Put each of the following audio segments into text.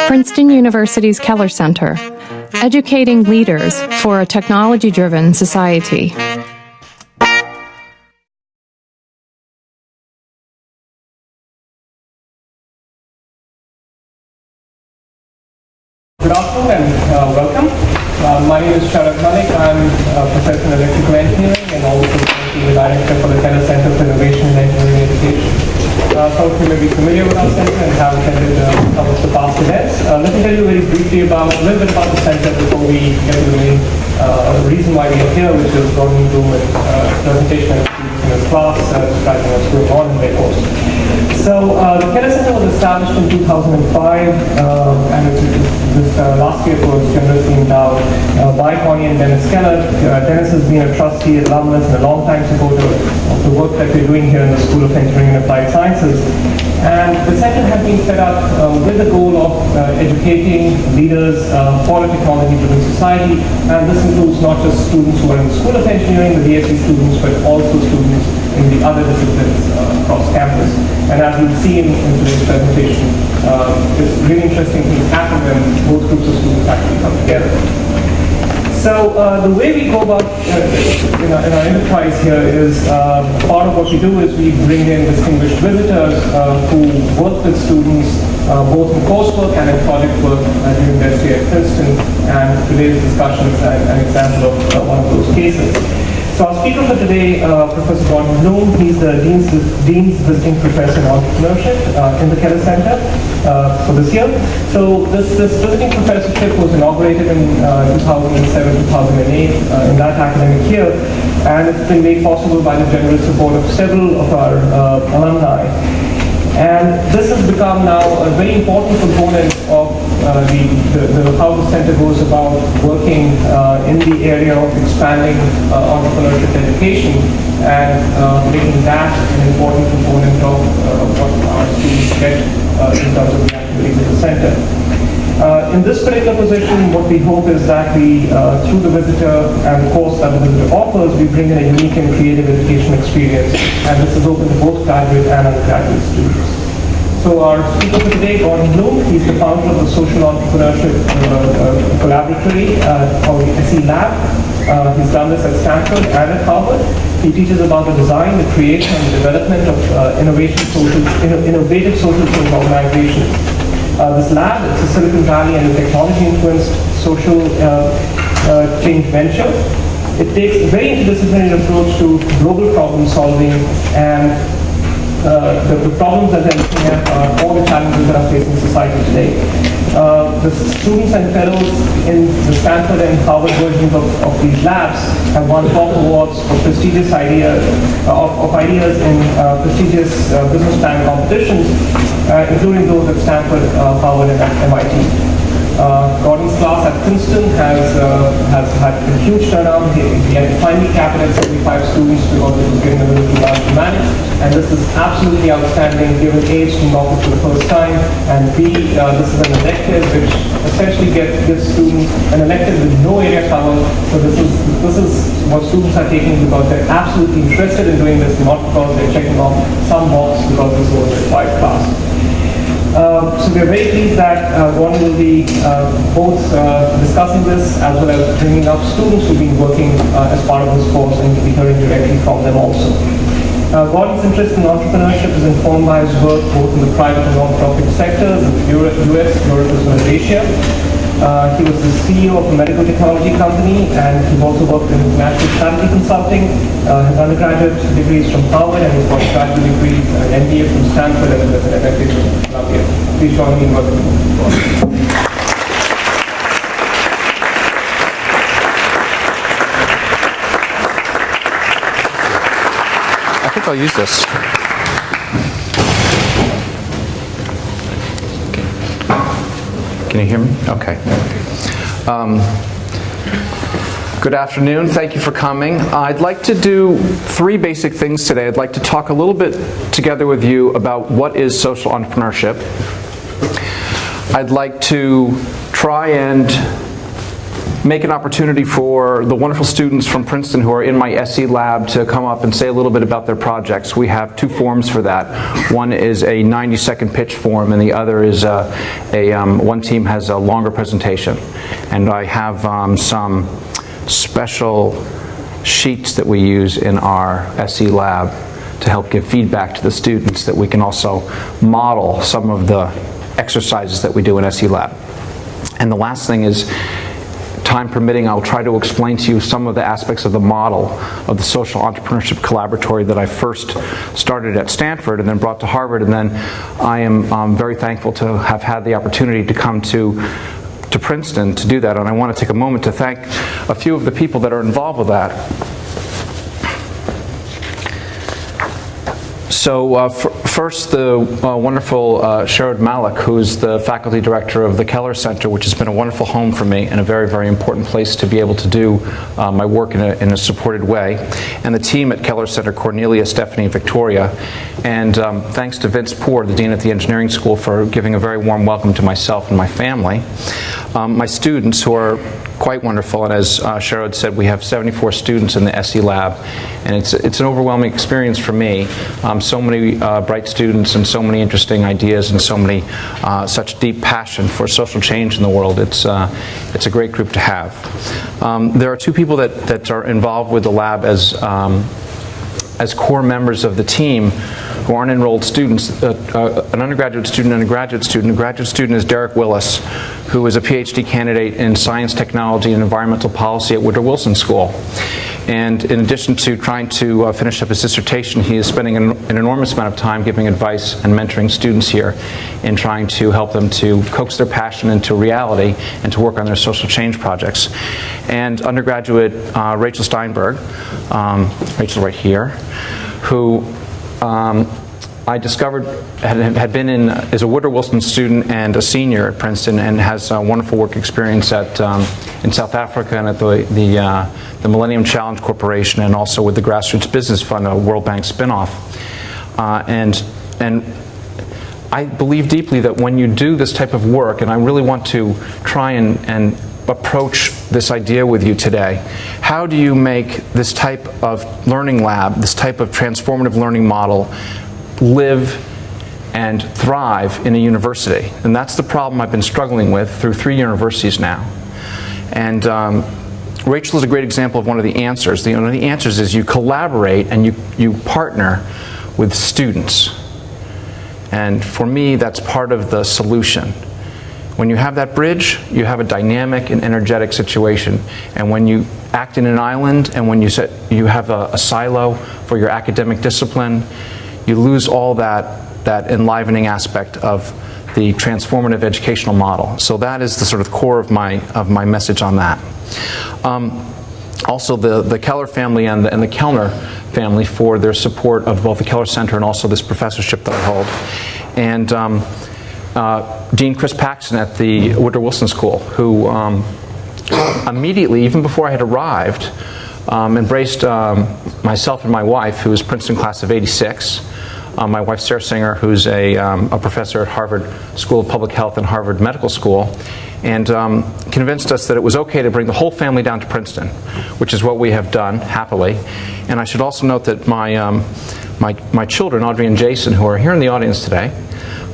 Princeton University's Keller Center, educating leaders for a technology-driven society. Good afternoon and welcome. My name is Sharad Malik. I'm a professor in electrical engineering and also the director for the Keller Center for Innovation and Engineering Education. Some of you may be familiar with our center and have attended some of the past events. Let me tell you very briefly a little bit about the center before we get to the main reason why we are here, which is Gordon Bloom and presentation in his class, describing what's going on in their course. So the Keller Center was established in 2005, and this last year was generously endowed by Connie and Dennis Keller. Dennis has been a trustee, alumnus, and a long-time supporter of the work that we're doing here in the School of Engineering and Applied Sciences. And the center has been set up with the goal of educating leaders for a technology-driven society, and this includes not just students who are in the School of Engineering, the DSE students, but also students in the other disciplines across campus. And as you'll see in today's presentation, it's really interesting things happen when both groups of students actually come together. So the way we go about in our enterprise here is part of what we do is we bring in distinguished visitors who work with students both in coursework and in project work during their stay at Princeton, and today's discussion is an example of one of those cases. So our speaker for today, Professor Gordon Bloom, he's the Dean's Visiting Professor in Entrepreneurship in the Keller Center for this year. So this visiting professorship was inaugurated in 2007-2008 in that academic year, and it's been made possible by the generous support of several of our alumni. And this has become now a very important component of how the center goes about working in the area of expanding entrepreneurship education and making that an important component of what our students get in terms of the activities of the center. In this particular position, what we hope is that we, through the visitor and the course that the visitor offers, we bring in a unique and creative education experience, and this is open to both graduate and undergraduate students. So our speaker for today, Gordon Bloom, he's the founder of the Social Entrepreneurship Collaboratory called the SE Lab. He's done this at Stanford and at Harvard. He teaches about the design, the creation, and the development of innovative social change organizations. This lab, it's a Silicon Valley and a technology-influenced social change venture. It takes a very interdisciplinary approach to global problem solving, and the problems that they're looking at are all the challenges that are facing society today. The students and fellows in the Stanford and Harvard versions of these labs have won top awards for prestigious ideas in prestigious business plan competitions, including those at Stanford, Harvard, and at MIT. Gordon's class at Princeton has had a huge turnout. He had to finally cap it at 75 students because it was getting a little too large to manage. And this is absolutely outstanding, given A, it's being offered for the first time, and B, this is an elective which essentially gives students an elective with no area covered. So this is what students are taking because they're absolutely interested in doing this, not because they're checking off some box because this was a required class. So we're very pleased that Gordon will be both discussing this as well as bringing up students who've been working as part of this course, and you'll be hearing directly from them also. Gordon's interest in entrepreneurship is informed by his work both in the private and non-profit sectors in the US, Europe, as well as Asia. He was the CEO of a medical technology company, and he's also worked in international strategy consulting. His undergraduate degrees from Harvard and his postgraduate degrees, an MBA from Stanford, as well as an MFA from Columbia. Please join me in welcoming Gordon. I think I'll use this. Can you hear me? Okay. Good afternoon. Thank you for coming. I'd like to do three basic things today. I'd like to talk a little bit together with you about what is social entrepreneurship. I'd like to try and make an opportunity for the wonderful students from Princeton who are in my SE lab to come up and say a little bit about their projects. We have two forms for that. One is a 90-second pitch form, and the other is one team has a longer presentation. And I have some special sheets that we use in our SE lab to help give feedback to the students, that we can also model some of the exercises that we do in SE lab. And the last thing is, time permitting, I'll try to explain to you some of the aspects of the model of the social entrepreneurship collaboratory that I first started at Stanford and then brought to Harvard, and then I am very thankful to have had the opportunity to come to Princeton to do that. And I want to take a moment to thank a few of the people that are involved with that. So first, the wonderful Sherrod Malik, who's the faculty director of the Keller Center, which has been a wonderful home for me and a very, very important place to be able to do my work in a supported way. And the team at Keller Center, Cornelia, Stephanie, and Victoria. And thanks to Vince Poor, the dean at the engineering school, for giving a very warm welcome to myself and my family. My students, who are quite wonderful, and as Sherrod said, we have 74 students in the SE lab, and it's an overwhelming experience for me. So many bright students and so many interesting ideas and so many such deep passion for social change in the world. It's a great group to have. There are two people that are involved with the lab as core members of the team who aren't enrolled students, an undergraduate student and a graduate student. A graduate student is Derek Willis, who is a PhD candidate in science, technology, and environmental policy at Woodrow Wilson School. And in addition to trying to finish up his dissertation, he is spending an enormous amount of time giving advice and mentoring students here in trying to help them to coax their passion into reality and to work on their social change projects. And undergraduate Rachel Steinberg, Rachel right here, who I discovered had been is a Woodrow Wilson student and a senior at Princeton, and has wonderful work experience in South Africa and at the Millennium Challenge Corporation, and also with the Grassroots Business Fund, a World Bank spinoff. And I believe deeply that when you do this type of work, and I really want to try and approach this idea with you today, how do you make this type of learning lab, this type of transformative learning model, live and thrive in a university? And that's the problem I've been struggling with through 3 universities now. And Rachel is a great example of one of the answers. One of the answers is you collaborate and you partner with students. And for me, that's part of the solution. When you have that bridge, you have a dynamic and energetic situation. And when you act in an island, and when you have a silo for your academic discipline, you lose all that enlivening aspect of the transformative educational model. So that is the sort of core of my message on that. Also, the Keller family and the Kellner family for their support of both the Keller Center and also this professorship that I hold. And Dean Chris Paxton at the Woodrow Wilson School, who immediately, even before I had arrived, embraced myself and my wife, who was Princeton class of '86. My wife, Sarah Singer, who's a professor at Harvard School of Public Health and Harvard Medical School, and convinced us that it was okay to bring the whole family down to Princeton, which is what we have done, happily. And I should also note that my children, Audrey and Jason, who are here in the audience today,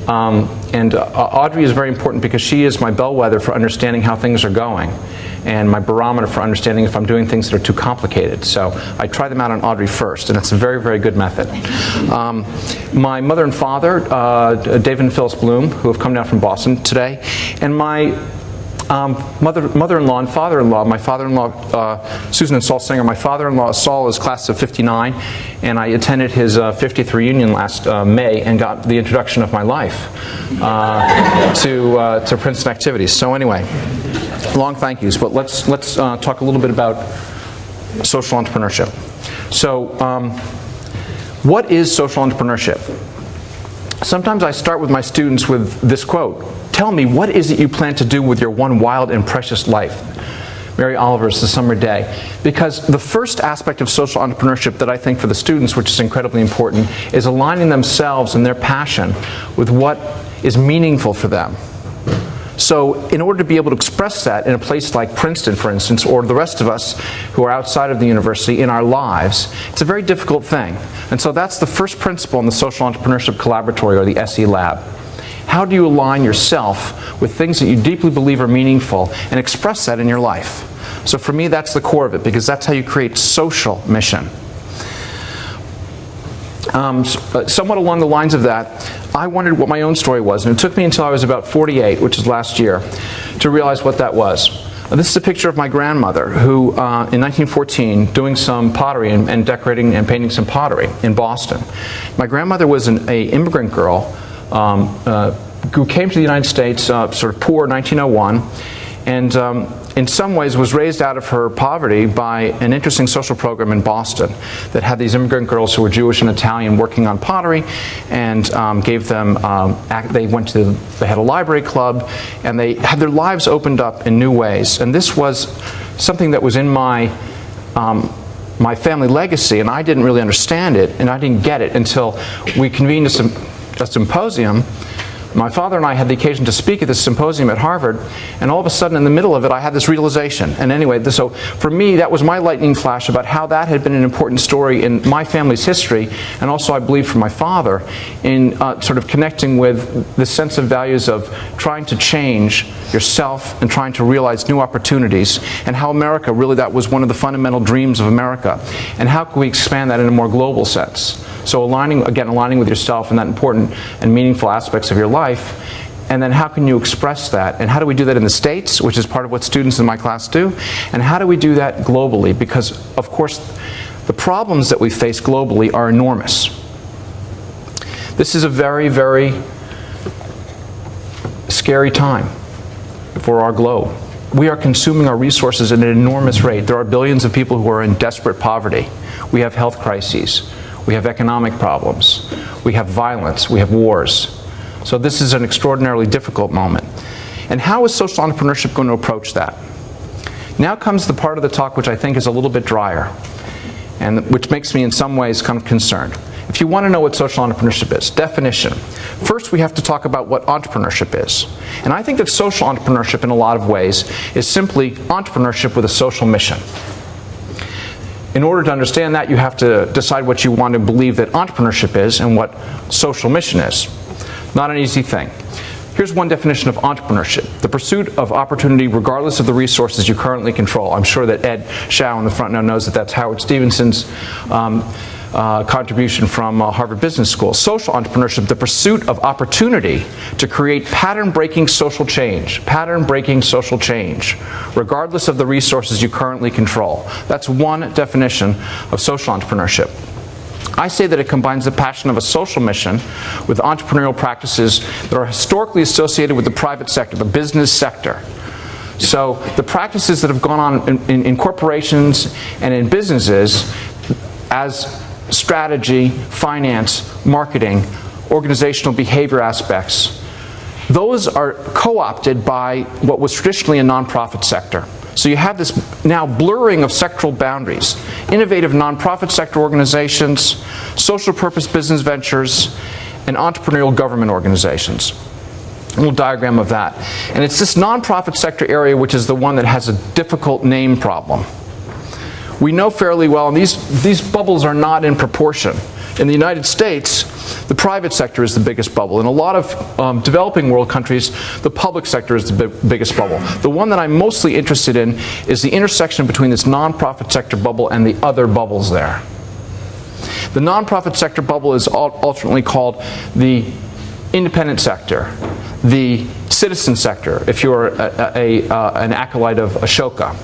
and Audrey is very important because she is my bellwether for understanding how things are going, and my barometer for understanding if I'm doing things that are too complicated. So I try them out on Audrey first, and it's a very, very good method. My mother and father, David and Phyllis Bloom, who have come down from Boston today, and my mother-in-law and father-in-law, my father-in-law, Susan and Saul Singer. My father-in-law, Saul, is class of '59, and I attended his 50th reunion last May and got the introduction of my life to Princeton activities. So anyway, long thank yous, but let's talk a little bit about social entrepreneurship. So what is social entrepreneurship? Sometimes I start with my students with this quote: "Tell me, what is it you plan to do with your one wild and precious life?" Mary Oliver's The Summer Day. Because the first aspect of social entrepreneurship that I think for the students, which is incredibly important, is aligning themselves and their passion with what is meaningful for them. So in order to be able to express that in a place like Princeton, for instance, or the rest of us who are outside of the university in our lives, it's a very difficult thing. And so that's the first principle in the Social Entrepreneurship Collaboratory, or the SE Lab. How do you align yourself with things that you deeply believe are meaningful and express that in your life? So for me, that's the core of it, because that's how you create social mission. Somewhat along the lines of that, I wondered what my own story was, and it took me until I was about 48, which is last year, to realize what that was. This is a picture of my grandmother, who in 1914, doing some pottery and decorating and painting some pottery in Boston. My grandmother was an immigrant girl who came to the United States sort of poor, 1901, and in some ways was raised out of her poverty by an interesting social program in Boston that had these immigrant girls who were Jewish and Italian working on pottery, and gave them, they had a library club, and they had their lives opened up in new ways. And this was something that was in my family legacy, and I didn't really understand it, and I didn't get it until we convened a symposium. My father and I had the occasion to speak at this symposium at Harvard, and all of a sudden in the middle of it I had this realization. And anyway, so for me that was my lightning flash about how that had been an important story in my family's history, and also I believe for my father, in sort of connecting with the sense of values of trying to change yourself and trying to realize new opportunities, and how America, really that was one of the fundamental dreams of America, and how can we expand that in a more global sense. So aligning with yourself in that important and meaningful aspects of your life, and then how can you express that, and how do we do that in the States, which is part of what students in my class do, and how do we do that globally, because of course the problems that we face globally are enormous. This is a very, very scary time for our globe. We are consuming our resources at an enormous rate. There are billions of people who are in desperate poverty. We have health crises. We have economic problems. We have violence. We have wars. So this is an extraordinarily difficult moment. And how is social entrepreneurship going to approach that? Now comes the part of the talk which I think is a little bit drier, and which makes me in some ways kind of concerned. If you want to know what social entrepreneurship is, definition. First we have to talk about what entrepreneurship is. And I think that social entrepreneurship in a lot of ways is simply entrepreneurship with a social mission. In order to understand that, you have to decide what you want to believe that entrepreneurship is and what social mission is. Not an easy thing. Here's one definition of entrepreneurship: the pursuit of opportunity regardless of the resources you currently control. I'm sure that Ed Shao in the front now knows that that's Howard Stevenson's contribution from Harvard Business School. Social entrepreneurship, the pursuit of opportunity to create pattern-breaking social change, regardless of the resources you currently control. That's one definition of social entrepreneurship. I say that it combines the passion of a social mission with entrepreneurial practices that are historically associated with the private sector, the business sector. So the practices that have gone on in corporations and in businesses as strategy, finance, marketing, organizational behavior aspects, those are co-opted by what was traditionally a nonprofit sector. So you have this now blurring of sectoral boundaries. Innovative nonprofit sector organizations, social purpose business ventures, and entrepreneurial government organizations. A little diagram of that. And it's this nonprofit sector area which is the one that has a difficult name problem. We know fairly well, and these bubbles are not in proportion. In the United States, the private sector is the biggest bubble. In a lot of developing world countries, the public sector is the biggest bubble. The one that I'm mostly interested in is the intersection between this nonprofit sector bubble and the other bubbles there. The nonprofit sector bubble is alternately called the independent sector, the citizen sector, if you're an acolyte of Ashoka.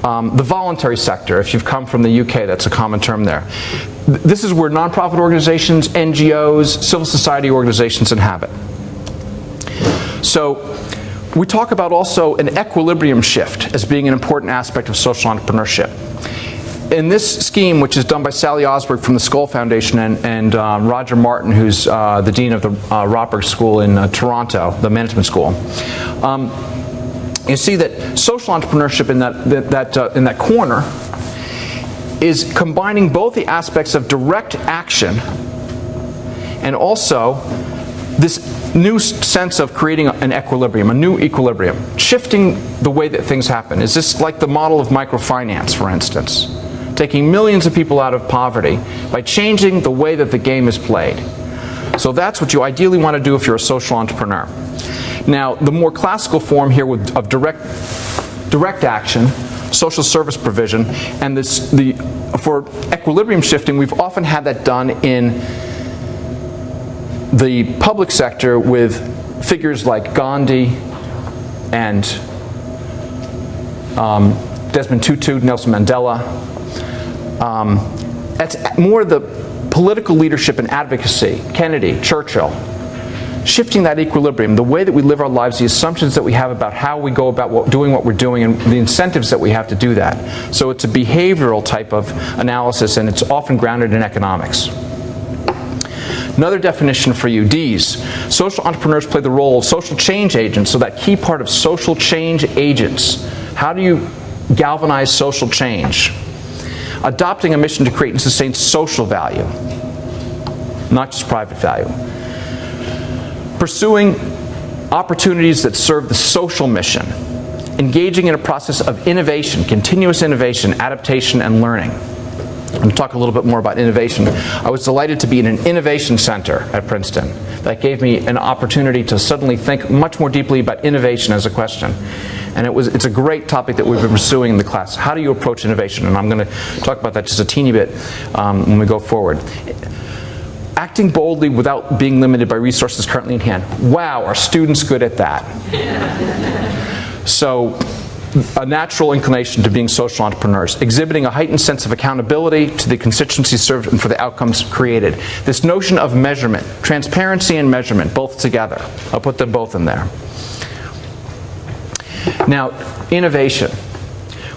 The voluntary sector, if you've come from the UK, that's a common term there. This is where nonprofit organizations, NGOs, civil society organizations inhabit. So we talk about also an equilibrium shift as being an important aspect of social entrepreneurship. In this scheme, which is done by Sally Osberg from the Skoll Foundation and Roger Martin, who's the dean of the Rotberg School in Toronto, the management school, you see that social entrepreneurship in that corner is combining both the aspects of direct action and also this new sense of creating an equilibrium, a new equilibrium, shifting the way that things happen. Is this like the model of microfinance, for instance? Taking millions of people out of poverty by changing the way that the game is played. So that's what you ideally want to do if you're a social entrepreneur. Now, the more classical form here of direct action, social service provision, and for equilibrium shifting, we've often had that done in the public sector with figures like Gandhi and Desmond Tutu, Nelson Mandela. That's more the political leadership and advocacy, Kennedy, Churchill. Shifting that equilibrium, the way that we live our lives, the assumptions that we have about how we go about doing what we're doing, and the incentives that we have to do that. So it's a behavioral type of analysis, and it's often grounded in economics. Another definition for you, D's. Social entrepreneurs play the role of social change agents, so that key part of social change agents. How do you galvanize social change? Adopting a mission to create and sustain social value, not just private value. Pursuing opportunities that serve the social mission. Engaging in a process of innovation, continuous innovation, adaptation, and learning. I'm going to talk a little bit more about innovation. I was delighted to be in an innovation center at Princeton. That gave me an opportunity to suddenly think much more deeply about innovation as a question. And it's a great topic that we've been pursuing in the class. How do you approach innovation? And I'm going to talk about that just a teeny bit when we go forward. Acting boldly without being limited by resources currently in hand. Wow, are students good at that? So, a natural inclination to being social entrepreneurs. Exhibiting a heightened sense of accountability to the constituency served and for the outcomes created. This notion of measurement, transparency and measurement, both together. I'll put them both in there. Now, innovation.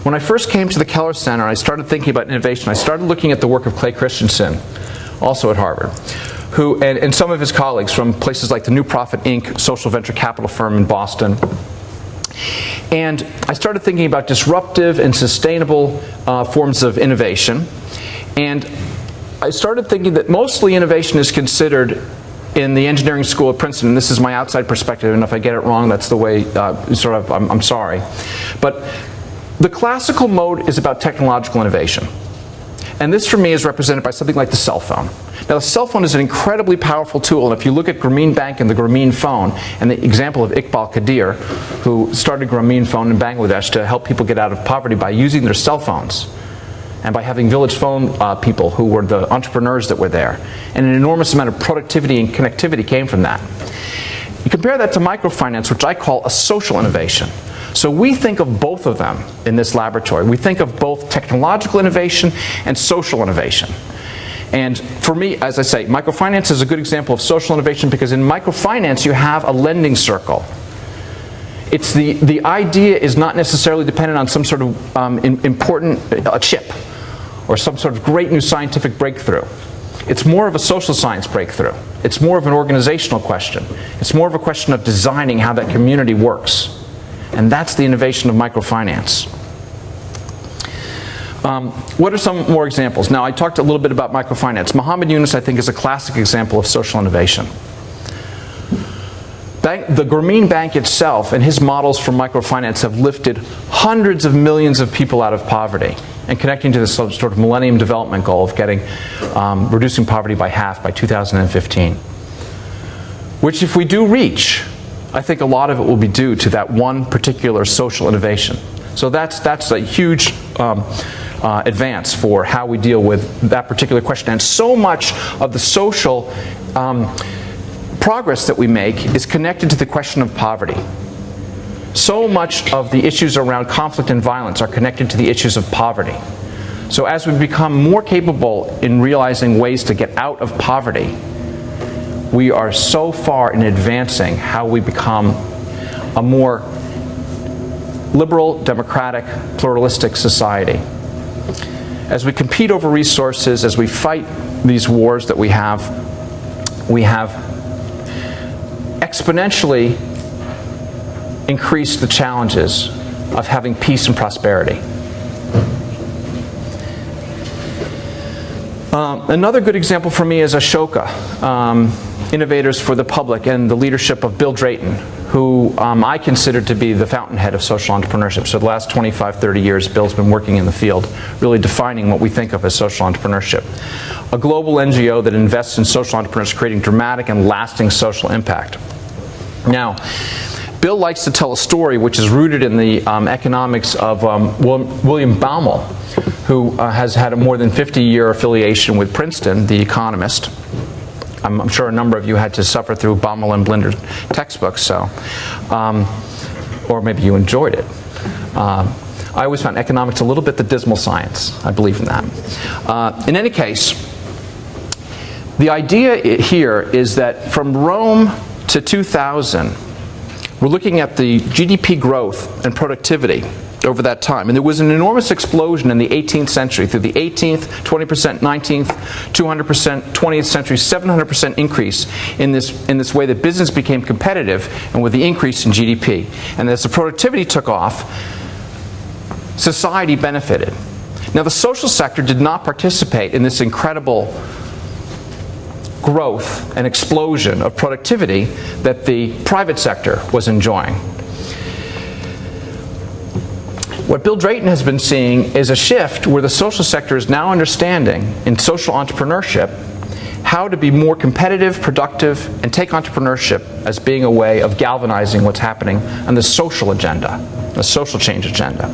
When I first came to the Keller Center and I started thinking about innovation, I started looking at the work of Clay Christensen, also at Harvard, who, and some of his colleagues from places like the New Profit Inc., social venture capital firm in Boston. And I started thinking about disruptive and sustainable forms of innovation. And I started thinking that mostly innovation is considered in the engineering school at Princeton, and this is my outside perspective, and if I get it wrong, that's the way, I'm sorry. But the classical mode is about technological innovation. And this, for me, is represented by something like the cell phone. Now, the cell phone is an incredibly powerful tool, and if you look at Grameen Bank and the Grameen phone, and the example of Iqbal Qadir, who started Grameen phone in Bangladesh to help people get out of poverty by using their cell phones, and by having village phone people who were the entrepreneurs that were there. And an enormous amount of productivity and connectivity came from that. You compare that to microfinance, which I call a social innovation. So we think of both of them in this laboratory. We think of both technological innovation and social innovation. And for me, as I say, microfinance is a good example of social innovation because in microfinance you have a lending circle. It's the idea is not necessarily dependent on some sort of important chip or some sort of great new scientific breakthrough. It's more of a social science breakthrough. It's more of an organizational question. It's more of a question of designing how that community works. And that's the innovation of microfinance. What are some more examples? Now, I talked a little bit about microfinance. Muhammad Yunus, I think, is a classic example of social innovation. The Grameen Bank itself and his models for microfinance have lifted hundreds of millions of people out of poverty and connecting to this sort of Millennium Development Goal of reducing poverty by half by 2015. Which, if we do reach, I think a lot of it will be due to that one particular social innovation. So that's a huge advance for how we deal with that particular question. And so much of the social progress that we make is connected to the question of poverty. So much of the issues around conflict and violence are connected to the issues of poverty. So as we become more capable in realizing ways to get out of poverty, we are so far in advancing how we become a more liberal, democratic, pluralistic society. As we compete over resources, as we fight these wars that we have exponentially increased the challenges of having peace and prosperity. Another good example for me is Ashoka. innovators for the public and the leadership of Bill Drayton, who I consider to be the fountainhead of social entrepreneurship. So the last 25, 30 years, Bill's been working in the field, really defining what we think of as social entrepreneurship. A global NGO that invests in social entrepreneurs, creating dramatic and lasting social impact. Now, Bill likes to tell a story which is rooted in the economics of William Baumol, who has had a more than 50-year affiliation with Princeton, the economist. I'm sure a number of you had to suffer through Baumol and Blinder's textbooks, so, or maybe you enjoyed it. I always found economics a little bit the dismal science. I believe in that. In any case, the idea here is that from Rome to 2000, we're looking at the GDP growth and productivity over that time. And there was an enormous explosion in the 18th century, through the 18th, 20%, 19th, 200%, 20th century, 700% increase in this way that business became competitive, and with the increase in GDP. And as the productivity took off, society benefited. Now, the social sector did not participate in this incredible growth and explosion of productivity that the private sector was enjoying. What Bill Drayton has been seeing is a shift where the social sector is now understanding in social entrepreneurship how to be more competitive, productive, and take entrepreneurship as being a way of galvanizing what's happening on the social agenda, the social change agenda.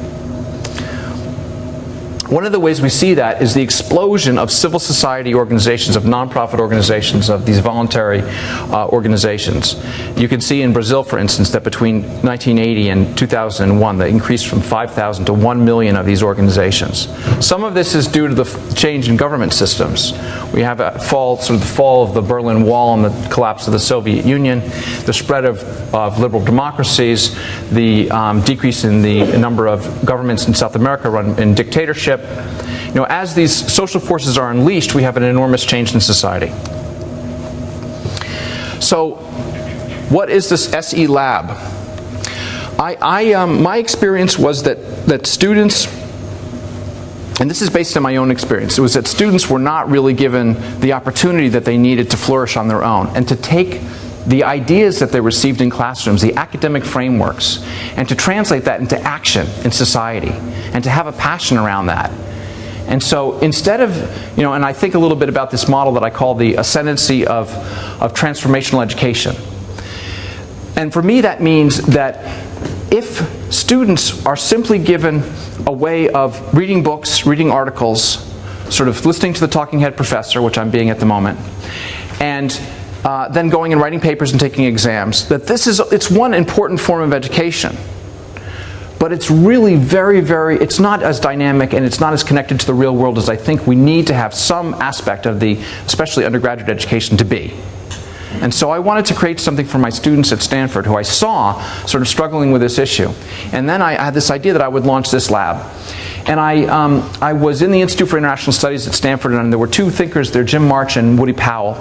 One of the ways we see that is the explosion of civil society organizations, of nonprofit organizations, of these voluntary organizations. You can see in Brazil, for instance, that between 1980 and 2001, they increased from 5,000 to 1 million of these organizations. Some of this is due to the change in government systems. We have a fall, sort of the fall of the Berlin Wall and the collapse of the Soviet Union, the spread of liberal democracies, the decrease in the number of governments in South America run in dictatorship. You know, as these social forces are unleashed, we have an enormous change in society. So, what is this SE Lab? My experience was that students, and this is based on my own experience, it was that students were not really given the opportunity that they needed to flourish on their own, and to take the ideas that they received in classrooms, the academic frameworks, and to translate that into action in society, and to have a passion around that. And so instead of, you know, and I think a little bit about this model that I call the ascendancy of transformational education. And for me that means that if students are simply given a way of reading books, reading articles, sort of listening to the talking head professor, which I'm being at the moment, and then going and writing papers and taking exams, that it's one important form of education. But it's really it's not as dynamic and it's not as connected to the real world as I think we need to have some aspect of the, especially undergraduate education, to be. And so I wanted to create something for my students at Stanford who I saw sort of struggling with this issue. And then I had this idea that I would launch this lab. And I was in the Institute for International Studies at Stanford, and there were two thinkers there, Jim March and Woody Powell.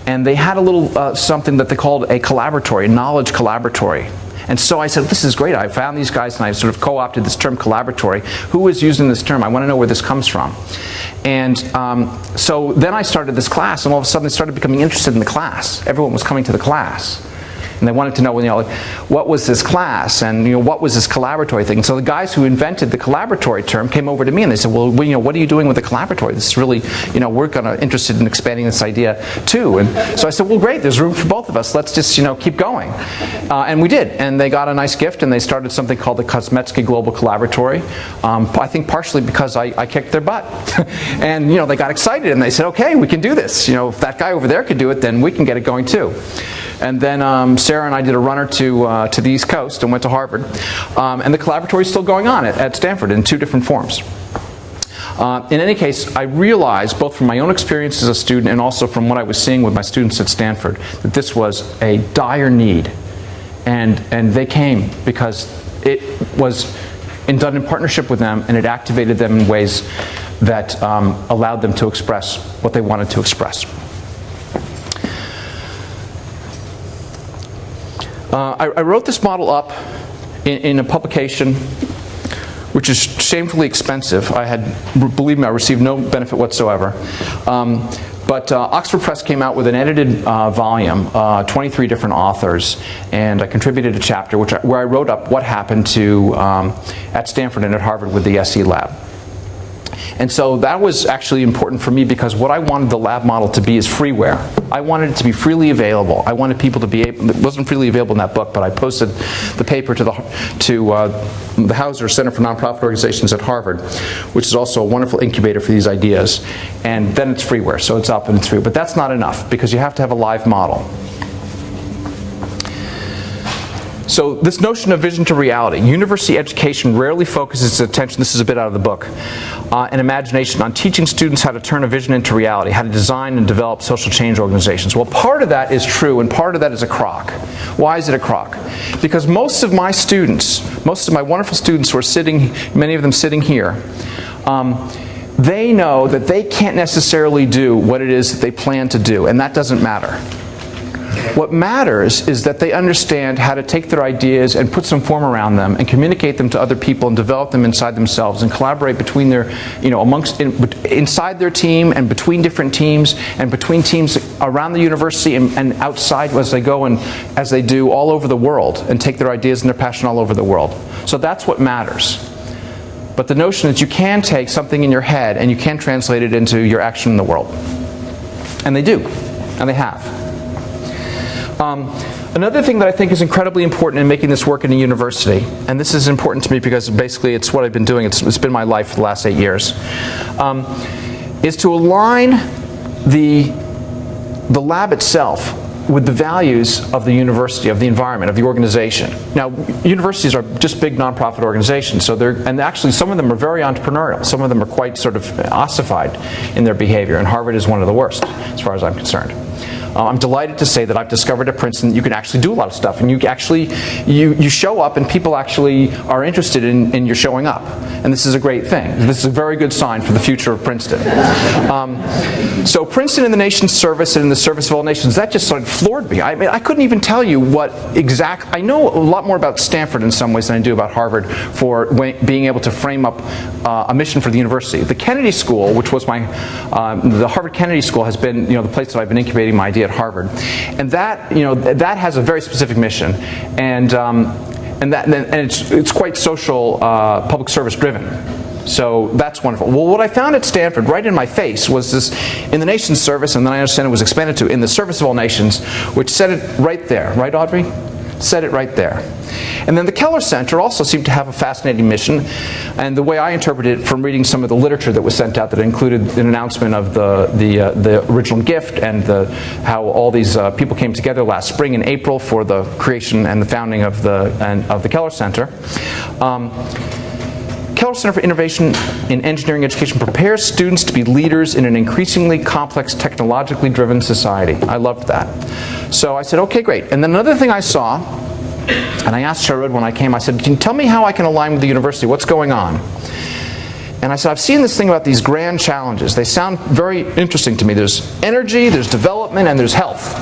And they had a little something that they called a collaboratory, a knowledge collaboratory. And so I said, this is great. I found these guys and I sort of co-opted this term collaboratory. Who is using this term? I want to know where this comes from. And so then I started this class, and all of a sudden they started becoming interested in the class. Everyone was coming to the class. And they wanted to know, you know, like, what was this class, and, you know, what was this collaboratory thing. So the guys who invented the collaboratory term came over to me and they said, well, you know, what are you doing with the collaboratory? This is really, you know, we're interested in expanding this idea too. And so I said, well, great, there's room for both of us. Let's just, you know, keep going. And we did. And they got a nice gift, and they started something called the Kosmetsky Global Collaboratory. I think partially because I kicked their butt. And, you know, they got excited and they said, okay, we can do this. You know, if that guy over there could do it, then we can get it going too. And then Sarah and I did a runner to the East Coast and went to Harvard. And the collaboratory is still going on at Stanford in two different forms. In any case, I realized, both from my own experience as a student and also from what I was seeing with my students at Stanford, that this was a dire need. And they came because it was done in partnership with them, and it activated them in ways that allowed them to express what they wanted to express. I wrote this model up in a publication which is shamefully expensive. Believe me, I received no benefit whatsoever. But Oxford Press came out with an edited volume, 23 different authors, and I contributed a chapter where I wrote up what happened at Stanford and at Harvard with the SE Lab. And so that was actually important for me because what I wanted the lab model to be is freeware. I wanted it to be freely available. I wanted people to be able, it wasn't freely available in that book, but I posted the paper to the Hauser Center for Nonprofit Organizations at Harvard, which is also a wonderful incubator for these ideas. And then it's freeware, so it's up and it's free. But that's not enough because you have to have a live model. So this notion of vision to reality, university education rarely focuses its attention, this is a bit out of the book, and imagination on teaching students how to turn a vision into reality, how to design and develop social change organizations. Well, part of that is true and part of that is a crock. Why is it a crock? Because most of my students, most of my wonderful students who are sitting, many of them sitting here, they know that they can't necessarily do what it is that they plan to do, and that doesn't matter. What matters is that they understand how to take their ideas and put some form around them and communicate them to other people and develop them inside themselves and collaborate between their, inside their team and between different teams and between teams around the university and outside as they go and as they do all over the world and take their ideas and their passion all over the world. So that's what matters. But the notion that you can take something in your head and you can translate it into your action in the world. And they do. And they have. Another thing that I think is incredibly important in making this work in a university, and this is important to me because basically it's what I've been doing, it's been my life for the last 8 years, is to align the lab itself with the values of the university, of the environment, of the organization. Now, universities are just big nonprofit organizations, and actually some of them are very entrepreneurial. Some of them are quite sort of ossified in their behavior, and Harvard is one of the worst, as far as I'm concerned. I'm delighted to say that I've discovered at Princeton that you can actually do a lot of stuff, and you show up and people actually are interested in your showing up. And this is a great thing. This is a very good sign for the future of Princeton. So Princeton in the nation's service and in the service of all nations, that just sort of floored me. I mean, I couldn't even tell you what I know a lot more about Stanford in some ways than I do about Harvard for being able to frame up a mission for the university. The Kennedy School, which was the Harvard Kennedy School has been the place that I've been incubating my idea at Harvard, and that has a very specific mission, and it's quite social, public service driven. So that's wonderful. Well, what I found at Stanford, right in my face, was this in the nation's service, and then I understand it was expanded to in the service of all nations, which said it right there, right, Audrey? Said it right there. And then the Keller Center also seemed to have a fascinating mission, and the way I interpreted it from reading some of the literature that was sent out that included an announcement of the original gift and how all these people came together last spring in April for the creation and the founding of the Keller Center. Keller Center for Innovation in Engineering Education prepares students to be leaders in an increasingly complex, technologically driven society. I loved that. So I said, okay, great. And then another thing I saw, and I asked Sherwood when I came, I said, can you tell me how I can align with the university? What's going on? And I said, I've seen this thing about these grand challenges. They sound very interesting to me. There's energy, there's development, and there's health.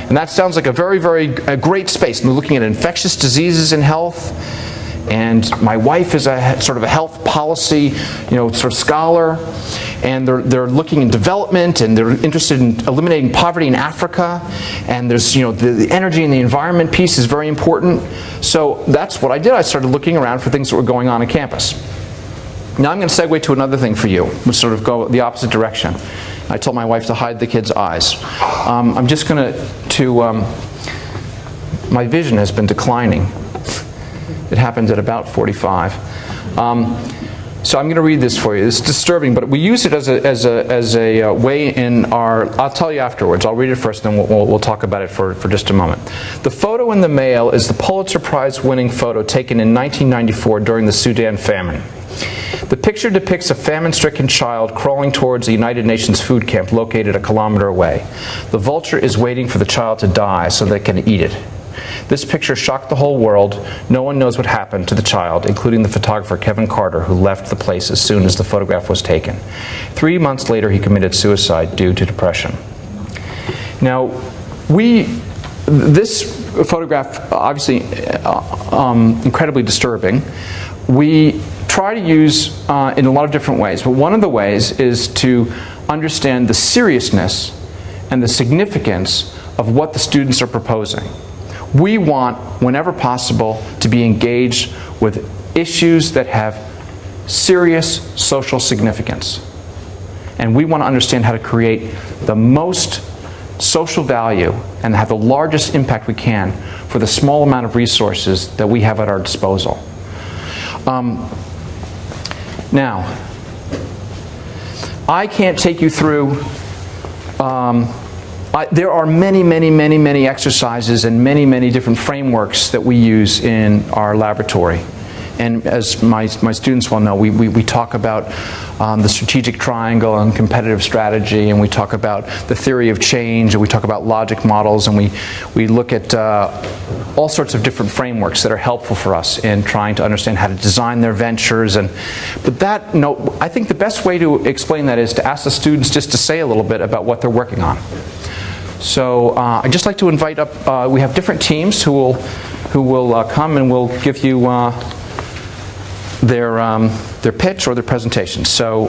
And that sounds like a very, very great space. And we're looking at infectious diseases in health. And my wife is a sort of a health policy, sort of scholar, and they're looking in development, and they're interested in eliminating poverty in Africa, and there's the energy and the environment piece is very important. So that's what I did. I started looking around for things that were going on campus. Now I'm going to segue to another thing for you, which sort of go the opposite direction. I told my wife to hide the kids' eyes. I'm just going to my vision has been declining. It happened at about 45. So I'm going to read this for you. It's disturbing, but we use it as a way in our. I'll tell you afterwards. I'll read it first, then we'll talk about it for just a moment. The photo in the Mail is the Pulitzer Prize-winning photo taken in 1994 during the Sudan famine. The picture depicts a famine-stricken child crawling towards a United Nations food camp located a kilometer away. The vulture is waiting for the child to die so they can eat it. This picture shocked the whole world. No one knows what happened to the child, including the photographer Kevin Carter, who left the place as soon as the photograph was taken. 3 months later, he committed suicide due to depression. Now, this photograph, obviously incredibly disturbing. We try to use in a lot of different ways, but one of the ways is to understand the seriousness and the significance of what the students are proposing. We want, whenever possible, to be engaged with issues that have serious social significance. And we want to understand how to create the most social value and have the largest impact we can for the small amount of resources that we have at our disposal. Now, I can't take you through, there are many exercises and many different frameworks that we use in our laboratory. And as my students well know, we talk about the strategic triangle and competitive strategy, and we talk about the theory of change, and we talk about logic models, and we look at all sorts of different frameworks that are helpful for us in trying to understand how to design their ventures. But that, I think the best way to explain that is to ask the students just to say a little bit about what they're working on. So I'd just like to invite up, we have different teams who will come and will give you their pitch or their presentation. So,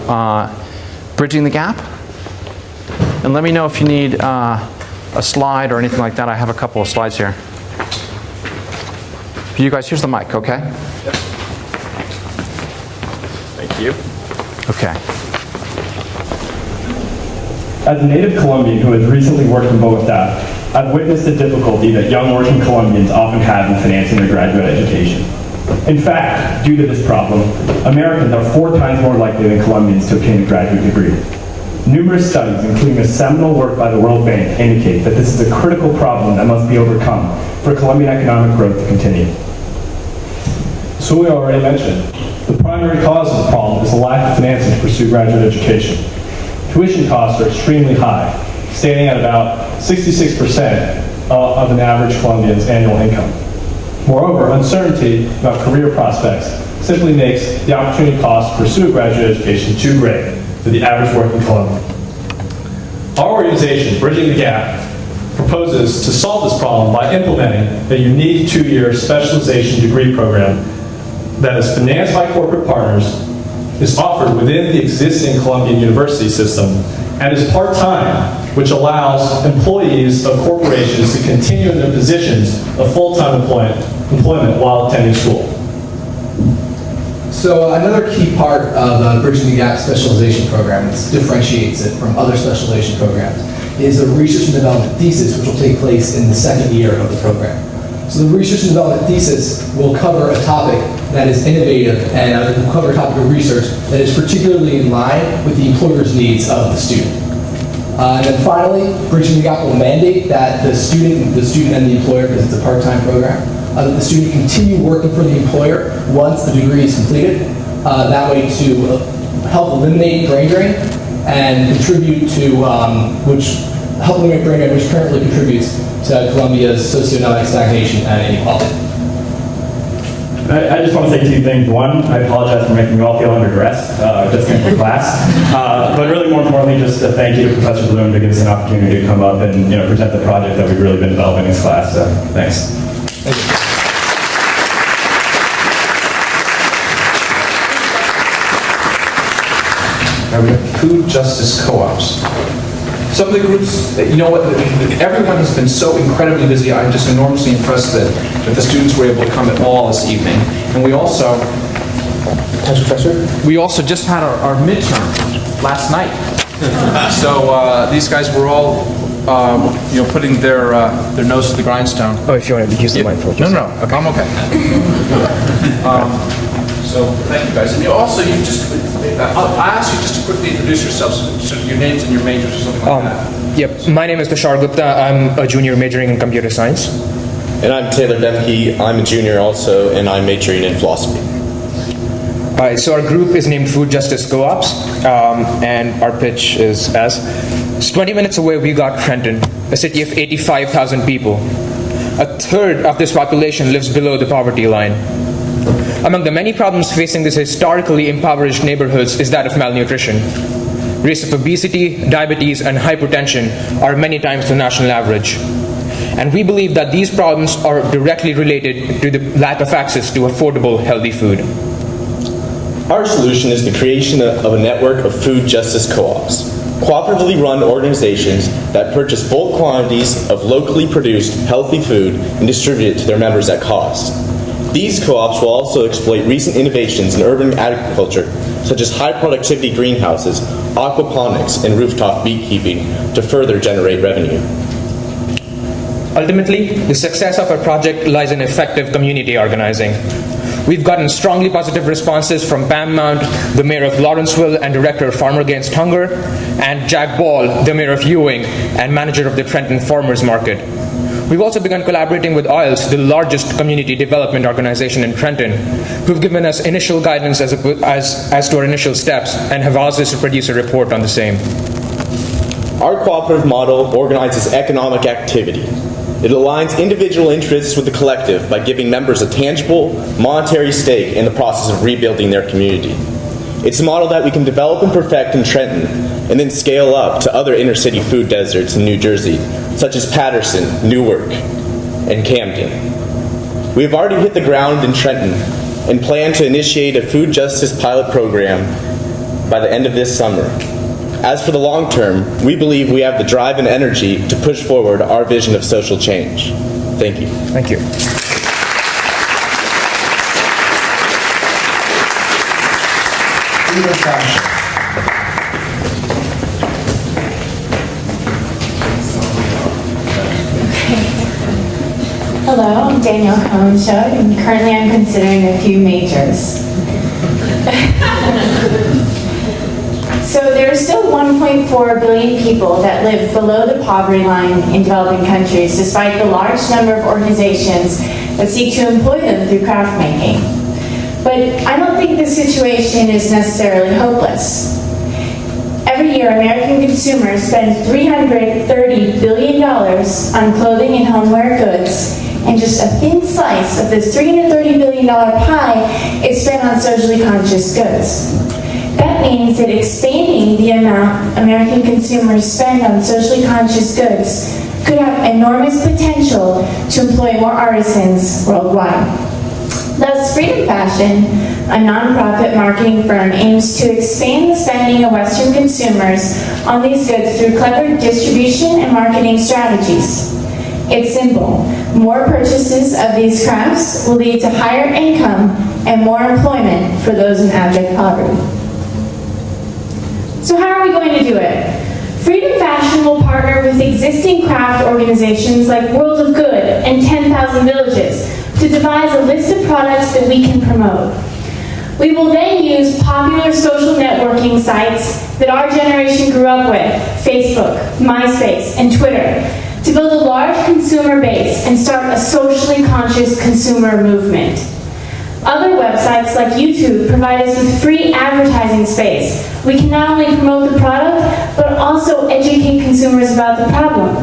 bridging the gap. And let me know if you need a slide or anything like that. I have a couple of slides here. You guys, here's the mic, okay? Yep. Thank you. Okay. As a native Colombian who has recently worked in Bogota, I've witnessed the difficulty that young working Colombians often have in financing their graduate education. In fact, due to this problem, Americans are 4 times more likely than Colombians to obtain a graduate degree. Numerous studies, including a seminal work by the World Bank, indicate that this is a critical problem that must be overcome for Colombian economic growth to continue. So we already mentioned, the primary cause of the problem is the lack of financing to pursue graduate education. Tuition costs are extremely high, standing at about 66% of an average Colombian's annual income. Moreover, uncertainty about career prospects simply makes the opportunity cost to pursue a graduate education too great for the average working Colombian. Our organization, Bridging the Gap, proposes to solve this problem by implementing a unique 2-year specialization degree program that is financed by corporate partners, is offered within the existing Colombian university system, and is part-time, which allows employees of corporations to continue in their positions of full-time employment while attending school. So another key part of the Bridging the Gap specialization program, that differentiates it from other specialization programs, is a research and development thesis, which will take place in the 2nd year of the program. So the research and development thesis will cover a topic that is innovative and will cover a topic of research that is particularly in line with the employer's needs of the student. And then finally, Bridging the Gap will mandate that the student and the employer, because it's a part-time program, that the student continue working for the employer once the degree is completed. That way to help eliminate brain drain and contribute to, which currently contributes to Colombia's socioeconomic stagnation and inequality. I just want to say 2 things. One, I apologize for making you all feel under duress, just came from class. But really more importantly, just a thank you to Professor Bloom to give us an opportunity to come up and present the project that we've really been developing in this class. So thanks. Thank you. Now we have food justice co-ops. Some of the groups, everyone has been so incredibly busy. I'm just enormously impressed that the students were able to come at all this evening. And we also, just had our midterm last night. So these guys were all, putting their nose to the grindstone. Oh, if you want to use the mic for No, okay. I'm okay. So thank you guys. And I asked you just to quickly introduce yourselves, so your names and your majors or something like that. Yep, my name is Tushar Gupta. I'm a junior majoring in computer science. And I'm Taylor Demke. I'm a junior also, and I'm majoring in philosophy. So our group is named Food Justice Co-ops, and our pitch is it's 20 minutes away we got Princeton, a city of 85,000 people. A third of this population lives below the poverty line. Among the many problems facing these historically impoverished neighborhoods is that of malnutrition. Rates of obesity, diabetes, and hypertension are many times the national average. And we believe that these problems are directly related to the lack of access to affordable, healthy food. Our solution is the creation of a network of food justice co-ops. cooperatively run organizations that purchase bulk quantities of locally produced, healthy food and distribute it to their members at cost. These co-ops will also exploit recent innovations in urban agriculture, such as high-productivity greenhouses, aquaponics, and rooftop beekeeping, to further generate revenue. Ultimately, the success of our project lies in effective community organizing. We've gotten strongly positive responses from Pam Mount, the mayor of Lawrenceville and director of Farmer Against Hunger, and Jack Ball, the mayor of Ewing and manager of the Trenton Farmers Market. We've also begun collaborating with OILS, the largest community development organization in Trenton, who've given us initial guidance as to our initial steps and have asked us to produce a report on the same. Our cooperative model organizes economic activity. It aligns individual interests with the collective by giving members a tangible, monetary stake in the process of rebuilding their community. It's a model that we can develop and perfect in Trenton and then scale up to other inner-city food deserts in New Jersey, such as Patterson, Newark, and Camden. We have already hit the ground in Trenton and plan to initiate a food justice pilot program by the end of this summer. As for the long term, we believe we have the drive and energy to push forward our vision of social change. Thank you. Thank you. Hello, I'm Danielle Cohenschod, and currently I'm considering a few majors. So there are still 1.4 billion people that live below the poverty line in developing countries, despite the large number of organizations that seek to employ them through craft making. But I don't think this situation is necessarily hopeless. Every year, American consumers spend $330 billion on clothing and homeware goods, and just a thin slice of this $330 billion pie is spent on socially conscious goods. That means that expanding the amount American consumers spend on socially conscious goods could have enormous potential to employ more artisans worldwide. Thus, Freedom Fashion, a nonprofit marketing firm, aims to expand the spending of Western consumers on these goods through clever distribution and marketing strategies. It's simple. More purchases of these crafts will lead to higher income and more employment for those in abject poverty. So how are we going to do it? Freedom Fashion will partner with existing craft organizations like World of Good and 10,000 Villages to devise a list of products that we can promote. We will then use popular social networking sites that our generation grew up with, Facebook, MySpace, and Twitter, to build a large consumer base and start a socially conscious consumer movement. Other websites like YouTube provide us with free advertising space. We can not only promote the product, but also educate consumers about the problem.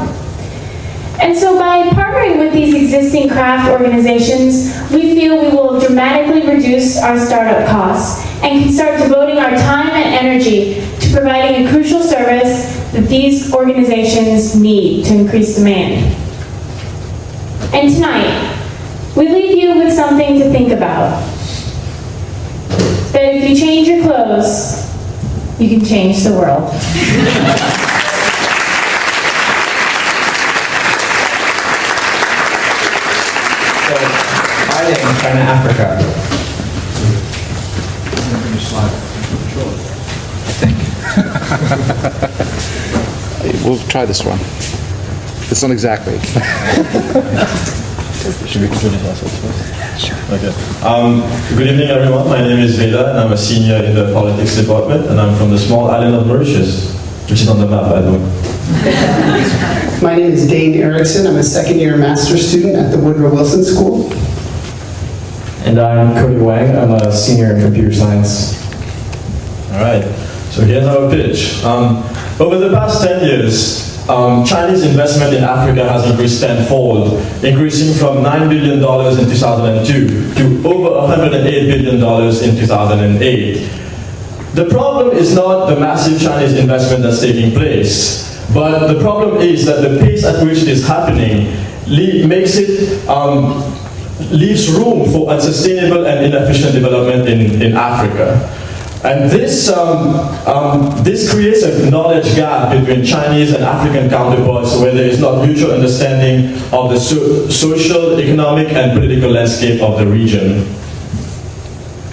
And so by partnering with these existing craft organizations, we feel we will dramatically reduce our startup costs and can start devoting our time and energy to providing a crucial service that these organizations need to increase demand. And tonight, we leave you with something to think about. That if you change your clothes, you can change the world. In China, Africa. I think. We'll try this one. This one exactly. Should we introduce ourselves first? Sure. Okay. Good evening, everyone. My name is Veda, and I'm a senior in the politics department, and I'm from the small island of Mauritius, which is on the map, by the way. My name is Dane Erickson. I'm a second-year master's student at the Woodrow Wilson School. And I'm Cody Wang. I'm a senior in computer science. All right. So here's our pitch. Over the past 10 years, Chinese investment in Africa has increased tenfold, increasing from $9 billion in 2002 to over $108 billion in 2008. The problem is not the massive Chinese investment that's taking place, but the problem is that the pace at which it is happening leaves room for unsustainable and inefficient development in Africa. And this creates a knowledge gap between Chinese and African counterparts where there is not mutual understanding of the social, economic, and political landscape of the region.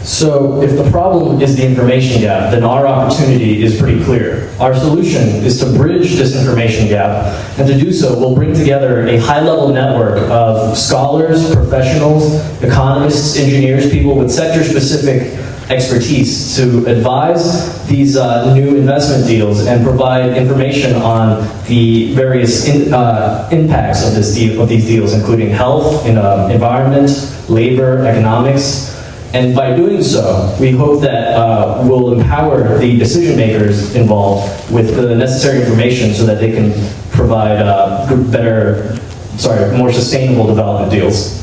So if the problem is the information gap, then our opportunity is pretty clear. Our solution is to bridge this information gap, and to do so, we'll bring together a high-level network of scholars, professionals, economists, engineers, people with sector-specific expertise to advise these new investment deals and provide information on the various impacts of these deals, including health, environment, labor, economics. And by doing so, we hope that we'll empower the decision makers involved with the necessary information so that they can provide more sustainable development deals.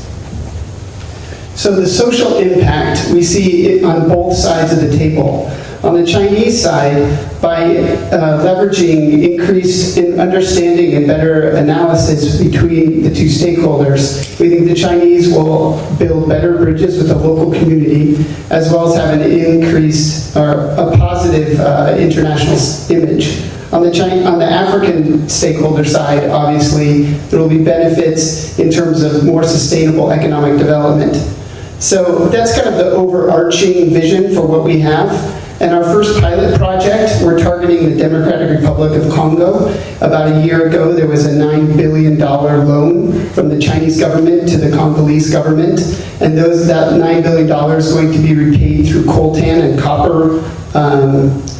So the social impact, we see it on both sides of the table. On the Chinese side, by leveraging increased understanding and better analysis between the two stakeholders, we think the Chinese will build better bridges with the local community, as well as have an increased or a positive international image. On the African stakeholder side, obviously, there will be benefits in terms of more sustainable economic development. So that's kind of the overarching vision for what we have. And our first pilot project, we're targeting the Democratic Republic of Congo. About a year ago, there was a $9 billion loan from the Chinese government to the Congolese government. And that $9 billion is going to be repaid through coltan and copper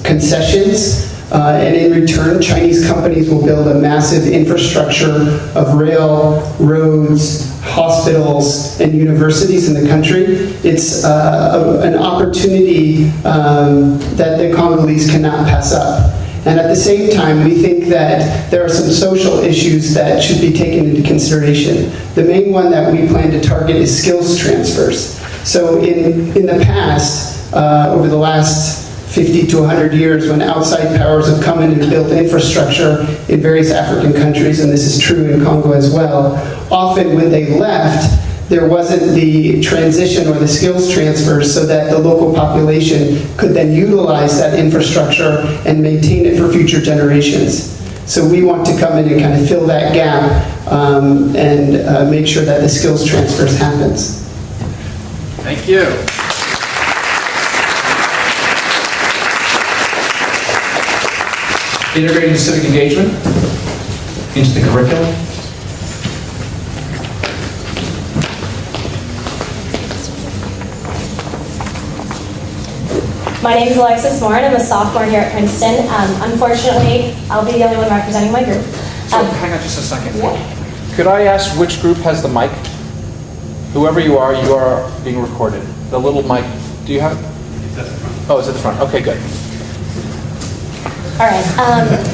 concessions. And in return, Chinese companies will build a massive infrastructure of rail, roads, hospitals, and universities in the country. It's an opportunity that the Congolese cannot pass up. And at the same time, we think that there are some social issues that should be taken into consideration. The main one that we plan to target is skills transfers. So in the past, over the last 50 to 100 years, when outside powers have come in and built infrastructure in various African countries, and this is true in Congo as well, often when they left, there wasn't the transition or the skills transfers so that the local population could then utilize that infrastructure and maintain it for future generations. So we want to come in and kind of fill that gap and make sure that the skills transfers happens. Thank you. Integrating civic engagement into the curriculum. My name is Alexis Moore, and I'm a sophomore here at Princeton. Unfortunately, I'll be the only one representing my group. So hang on just a second. Yeah. Could I ask which group has the mic? Whoever you are being recorded. The little mic, do you have it? It's at the front. Oh, it's at the front. Okay, good. All right,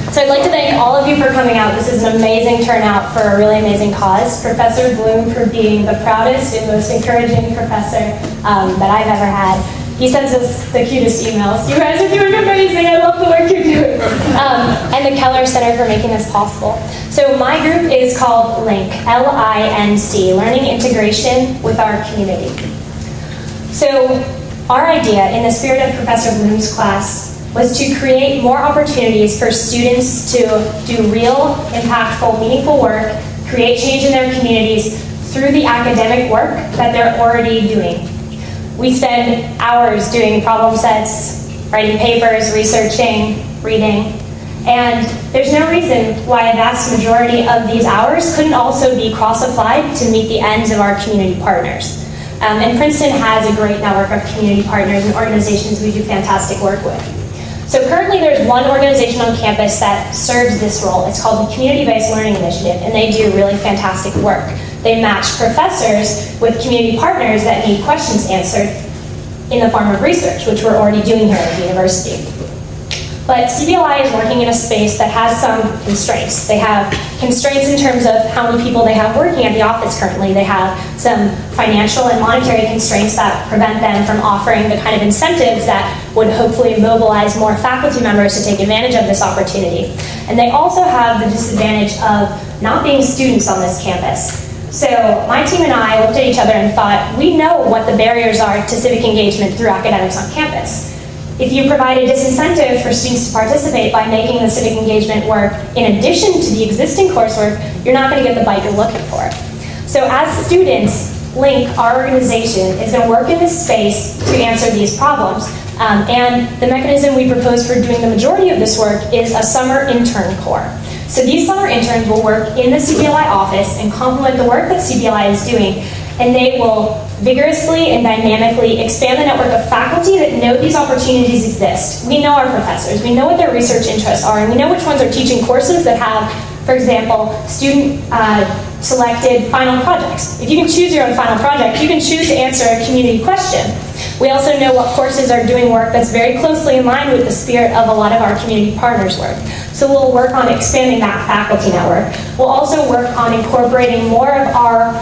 so I'd like to thank all of you for coming out. This is an amazing turnout for a really amazing cause. Professor Bloom for being the proudest and most encouraging professor that I've ever had. He sends us the cutest emails. You guys are doing amazing. I love the work you're doing. And the Keller Center for making this possible. So my group is called LINC, L-I-N-C, Learning Integration with Our Community. So our idea, in the spirit of Professor Bloom's class, was to create more opportunities for students to do real, impactful, meaningful work, create change in their communities through the academic work that they're already doing. We spend hours doing problem sets, writing papers, researching, reading, and there's no reason why a vast majority of these hours couldn't also be cross-applied to meet the ends of our community partners. And Princeton has a great network of community partners and organizations we do fantastic work with. So currently there's one organization on campus that serves this role. It's called the Community-Based Learning Initiative, and they do really fantastic work. They match professors with community partners that need questions answered in the form of research, which we're already doing here at the university. But CBLI is working in a space that has some constraints. They have constraints in terms of how many people they have working at the office currently. They have some financial and monetary constraints that prevent them from offering the kind of incentives that would hopefully mobilize more faculty members to take advantage of this opportunity. And they also have the disadvantage of not being students on this campus. So my team and I looked at each other and thought, we know what the barriers are to civic engagement through academics on campus. If you provide a disincentive for students to participate by making the civic engagement work in addition to the existing coursework, you're not going to get the bite you're looking for. So as students, LINK, our organization, is going to work in this space to answer these problems. And the mechanism we propose for doing the majority of this work is a summer intern corps. So these summer interns will work in the CBLI office and complement the work that CBLI is doing, and they will vigorously and dynamically expand the network of faculty that know these opportunities exist. We know our professors, we know what their research interests are, and we know which ones are teaching courses that have, for example, student selected final projects. If you can choose your own final project, you can choose to answer a community question. We also know what courses are doing work that's very closely in line with the spirit of a lot of our community partners' work. So we'll work on expanding that faculty network. We'll also work on incorporating more of our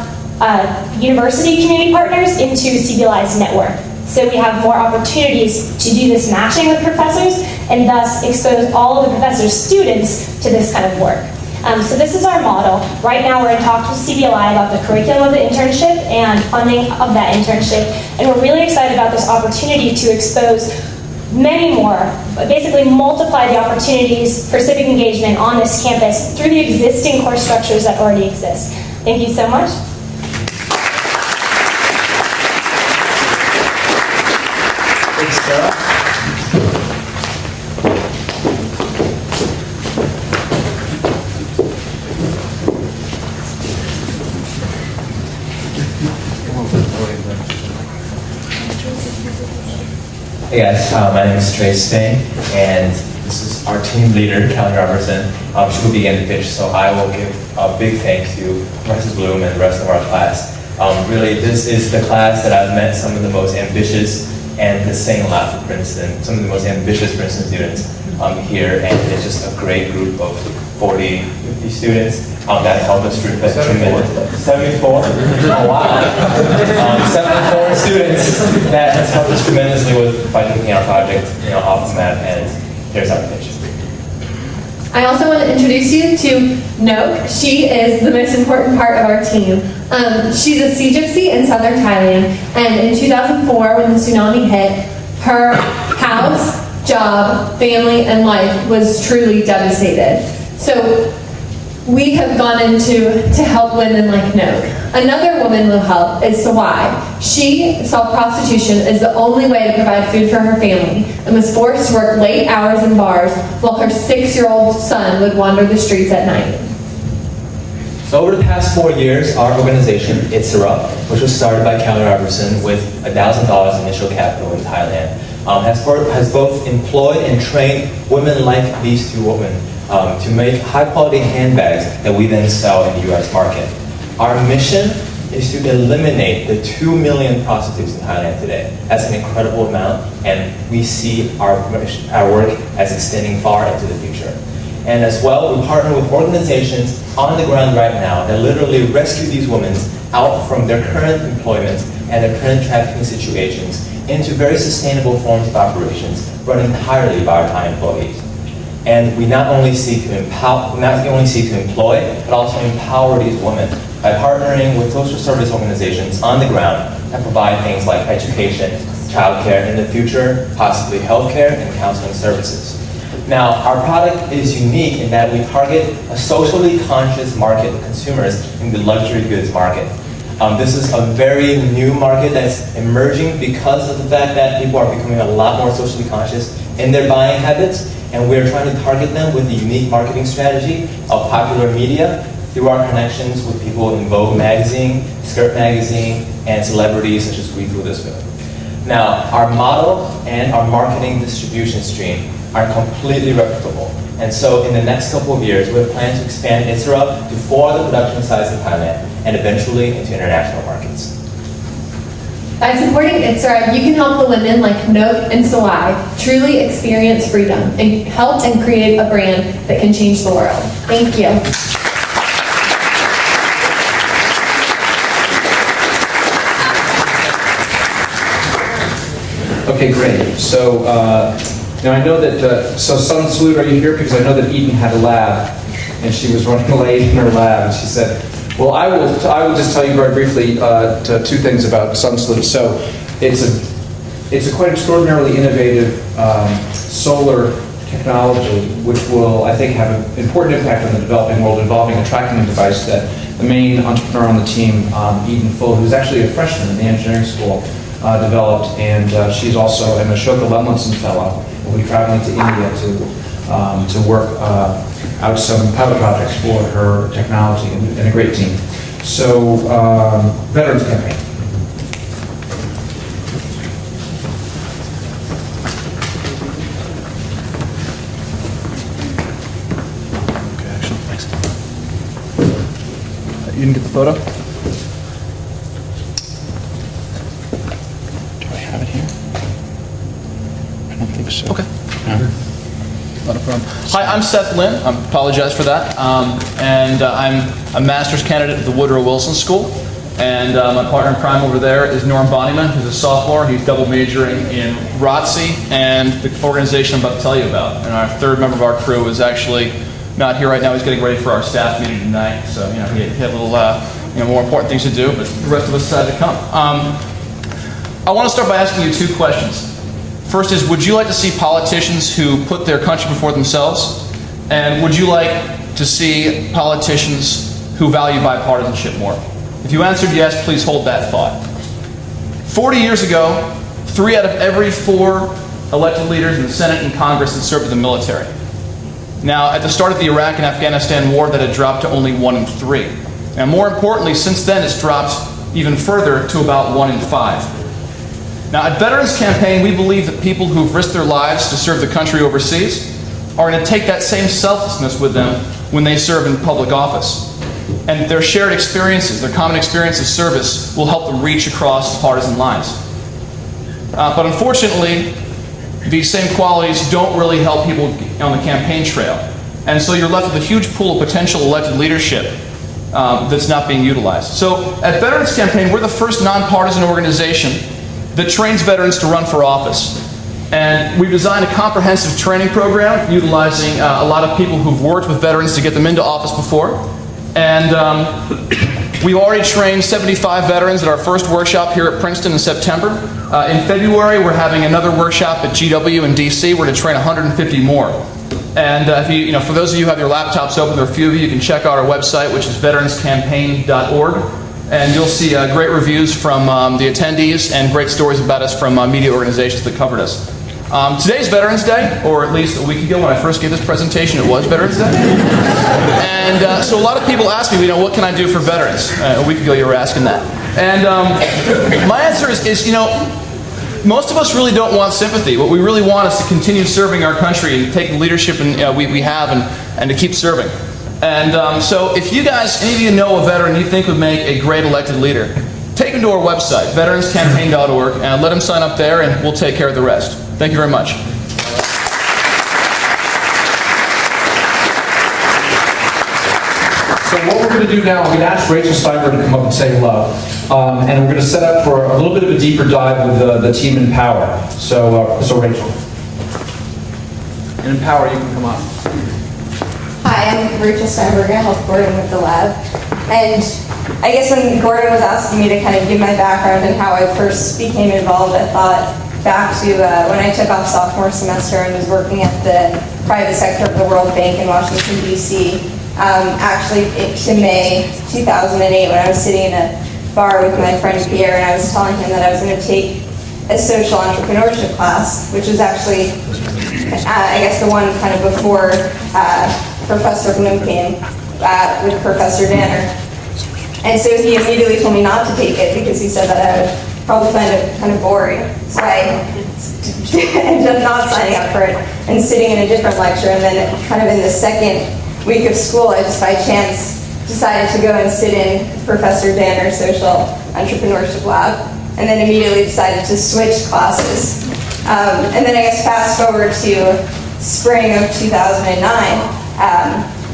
university community partners into CBLI's network. So we have more opportunities to do this matching with professors and thus expose all of the professors' students to this kind of work. So this is our model. Right now we're in talks with CBLI about the curriculum of the internship and funding of that internship, and we're really excited about this opportunity to expose many more, basically multiply the opportunities for civic engagement on this campus through the existing course structures that already exist. Thank you so much. Thanks, Sarah. Hey guys, my name is Trey Spain, and this is our team leader, Kelly Robertson. She will begin the pitch, so I will give a big thank you to Mrs. Bloom and the rest of our class. Really, this is the class that I've met some of the most ambitious, and the same lot for Princeton, some of the most ambitious Princeton students here, and it's just a great group of 40, 50 students that help us tremendously. 74? Oh, wow. 74 students that has helped us tremendously by taking our project off the map, and here's our pitch. I also want to introduce you to Noak. She is the most important part of our team. She's a sea gypsy in southern Thailand, and in 2004, when the tsunami hit, her house, job, family, and life was truly devastated. So we have gone into to help women like Noak. Another woman we'll help is Sawai. She saw prostitution as the only way to provide food for her family and was forced to work late hours in bars while her 6-year-old son would wander the streets at night. So over the past 4 years, our organization, ITSERUP, which was started by Kelly Robertson with $1,000 initial capital in Thailand, has both employed and trained women like these two women to make high-quality handbags that we then sell in the U.S. market. Our mission is to eliminate the 2 million prostitutes in Thailand today. That's an incredible amount, and we see our work as extending far into the future. And as well, we partner with organizations on the ground right now that literally rescue these women out from their current employment and their current trafficking situations into very sustainable forms of operations run entirely by our Thai employees. And we not only seek to employ, but also empower these women by partnering with social service organizations on the ground that provide things like education, childcare, in the future, possibly healthcare and counseling services. Now, our product is unique in that we target a socially conscious market of consumers in the luxury goods market. This is a very new market that's emerging because of the fact that people are becoming a lot more socially conscious in their buying habits, and we're trying to target them with a unique marketing strategy of popular media through our connections with people in Vogue magazine, Skirt magazine, and celebrities such as Reese Witherspoon. Now, our model and our marketing distribution stream are completely replicable. And so in the next couple of years, we have planned to expand ITSERUP to 4 other production sites in Thailand and eventually into international markets. By supporting ITSERUP, you can help the women like Noak and Sawai truly experience freedom and help and create a brand that can change the world. Thank you. Okay, great. So now I know that, so Sun Salute, are you here? Because I know that Eden had a lab, and she was running late in her lab, and she said, well, I will just tell you very briefly 2 things about Sun Salute. So it's it's a quite extraordinarily innovative solar technology, which will, I think, have an important impact on the developing world, involving a tracking device that the main entrepreneur on the team, Eden Full, who's actually a freshman in the engineering school, developed, and she's also an Ashoka Lemlinson Fellow. We'll be traveling to India to work out some pilot projects for her technology and a great team. So, Veterans Campaign. You didn't get the photo? Do I have it here? I don't think so. Okay. No. Not a problem. Hi, I'm Seth Lynn. I apologize for that. And I'm a master's candidate at the Woodrow Wilson School. And my partner in crime over there is Norm Bonnyman, who's a sophomore. He's double majoring in ROTC and the organization I'm about to tell you about. And our third member of our crew is actually not here right now. He's getting ready for our staff meeting tonight. So, he had a little more important things to do, but the rest of us decided to come. I want to start by asking you two questions. First is, would you like to see politicians who put their country before themselves? And would you like to see politicians who value bipartisanship more? If you answered yes, please hold that thought. 40 years ago, 3 out of every 4 elected leaders in the Senate and Congress had served in the military. Now, at the start of the Iraq and Afghanistan war, that had dropped to only 1 in 3. And more importantly, since then, it's dropped even further to about 1 in 5. Now, at Veterans Campaign, we believe that people who've risked their lives to serve the country overseas are going to take that same selflessness with them when they serve in public office. And their shared experiences, their common experience of service, will help them reach across partisan lines. But unfortunately, these same qualities don't really help people on the campaign trail. And so you're left with a huge pool of potential elected leadership that's not being utilized. So at Veterans Campaign, we're the first nonpartisan organization that trains veterans to run for office. And we've designed a comprehensive training program utilizing a lot of people who've worked with veterans to get them into office before. And we've already trained 75 veterans at our first workshop here at Princeton in September. In February, we're having another workshop at GW in DC. We're going to train 150 more. And if for those of you who have your laptops open, there are a few of you can check out our website, which is veteranscampaign.org. And you'll see great reviews from the attendees and great stories about us from media organizations that covered us. Today's Veterans Day, or at least a week ago when I first gave this presentation, it was Veterans Day. And so a lot of people ask me, what can I do for veterans? A week ago you were asking that. And my answer is, most of us really don't want sympathy. What we really want is to continue serving our country and take the leadership we have and to keep serving. And so if you guys, any of you know a veteran you think would make a great elected leader, take him to our website, veteranscampaign.org, and let him sign up there, and we'll take care of the rest. Thank you very much. So what we're going to do now, I'm going to ask Rachel Steinberg to come up and say hello. And we're going to set up for a little bit of a deeper dive with the team Empower. So Rachel. And Empower, you can come up. Hi, I'm Rachel Steinberg. I help Gordon with the lab. And I guess when Gordon was asking me to kind of give my background and how I first became involved, I thought back to when I took off sophomore semester and was working at the private sector of the World Bank in Washington, D.C. Actually, to May 2008, when I was sitting in a bar with my friend Pierre, and I was telling him that I was going to take a social entrepreneurship class, which was actually, I guess, the one kind of before Professor Bloom came with Professor Danner. And so he immediately told me not to take it because he said that I would probably find it kind of boring. So I ended up not signing up for it and sitting in a different lecture. And then kind of in the second week of school, I just by chance decided to go and sit in Professor Danner's social entrepreneurship lab, and then immediately decided to switch classes. And then I guess fast forward to spring of 2009,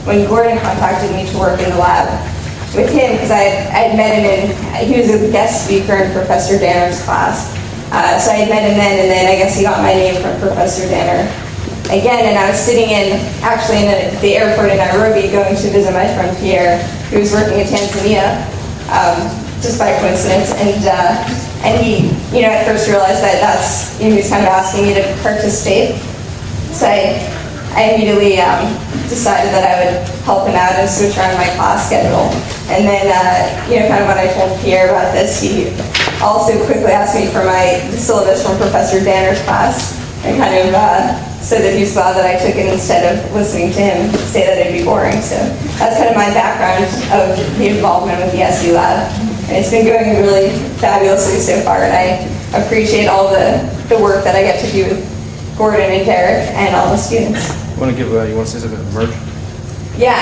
when Gordon contacted me to work in the lab with him, because I had met him he was a guest speaker in Professor Danner's class. So I had met him then, and then I guess he got my name from Professor Danner again, and I was sitting actually in the airport in Nairobi going to visit my friend Pierre, who was working in Tanzania. just by coincidence, and he, at first realized that he was kind of asking me to participate. So I immediately decided that I would help him out and switch around my class schedule. And then, kind of when I told Pierre about this, he also quickly asked me for the syllabus from Professor Danner's class, and kind of said that he was glad that I took it instead of listening to him say that it'd be boring. So that's kind of my background of the involvement with the SU Lab. And it's been going really fabulously so far, and I appreciate all the work that I get to do with Gordon and Derek and all the students. You want to say something about Merge? Yeah,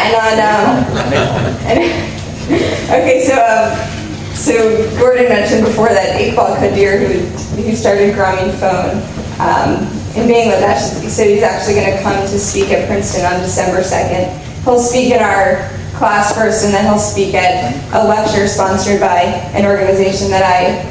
okay, so Gordon mentioned before that Iqbal Qadir, who started Grameen Phone in Bangladesh, so he's actually going to come to speak at Princeton on December 2nd. He'll speak in our class first, and then he'll speak at a lecture sponsored by an organization that I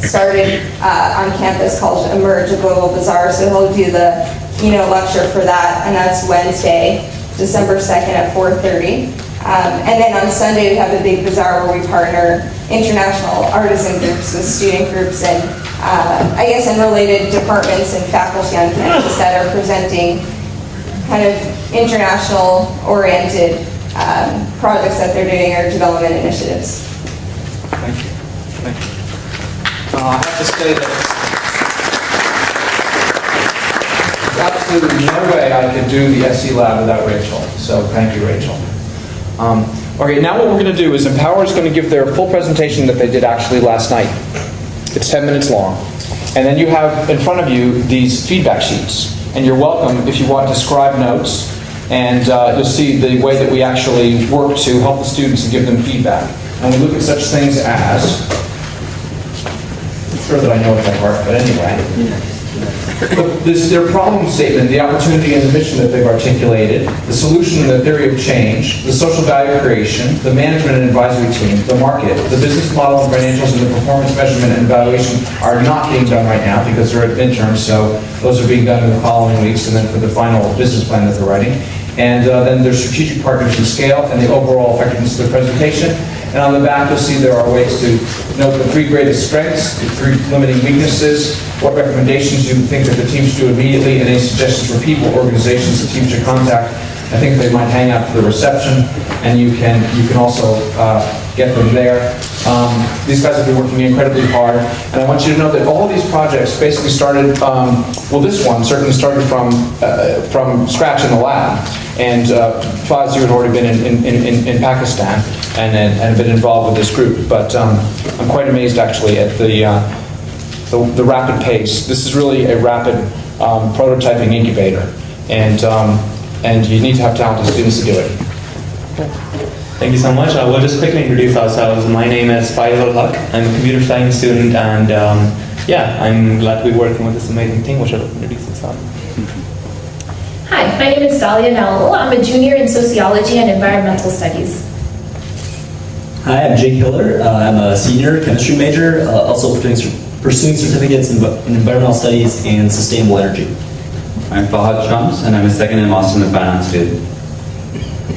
started on campus called Emerge, a Global Bazaar. So he'll do the keynote lecture for that, and that's Wednesday, December 2nd at 4:30. And then on Sunday we have a big bazaar where we partner international artisan groups with student groups and and related departments and faculty on campus that are presenting kind of international oriented projects that they're doing or development initiatives. Thank you. Thank you. I have to say that there's absolutely no way I could do the SE Lab without Rachel. So thank you, Rachel. Okay, now what we're going to do is Empower is going to give their full presentation that they did actually last night. It's 10 minutes long. And then you have in front of you these feedback sheets. And you're welcome if you want to scribe notes. And you'll see the way that we actually work to help the students and give them feedback. And we look at such things as, I'm sure that I know it by heart, but anyway. Their problem statement, the opportunity and the mission that they've articulated, the solution and the theory of change, the social value creation, the management and advisory team, the market, the business model and financials, and the performance measurement and evaluation are not being done right now because they're at midterm, so those are being done in the following weeks, and then for the final business plan that they're writing. And then there's strategic partners and scale and the overall effectiveness of the presentation. And on the back, you'll see there are ways to note the 3 greatest strengths, the 3 limiting weaknesses, what recommendations you think that the team should do immediately, and any suggestions for people, organizations, the team should contact. I think they might hang out for the reception, and you can also get them there. These guys have been working incredibly hard, and I want you to know that all of these projects basically started, well, this one certainly started from scratch in the lab. And Faz, you had already been in Pakistan and been involved with this group, but I'm quite amazed actually at the rapid pace. This is really a rapid prototyping incubator, and you need to have talented students to do it. Thank you so much. I will just quickly introduce ourselves. My name is Faisal Haq. I'm a computer science student, and I'm glad to be working with this amazing team, which I'll introduce myself. Hi, my name is Dalia Nowell. I'm a junior in sociology and environmental studies. Hi, I'm Jake Hiller. I'm a senior chemistry major, also pursuing certificates in environmental studies and sustainable energy. I'm Fahad Shams, and I'm a second in Boston and finance student.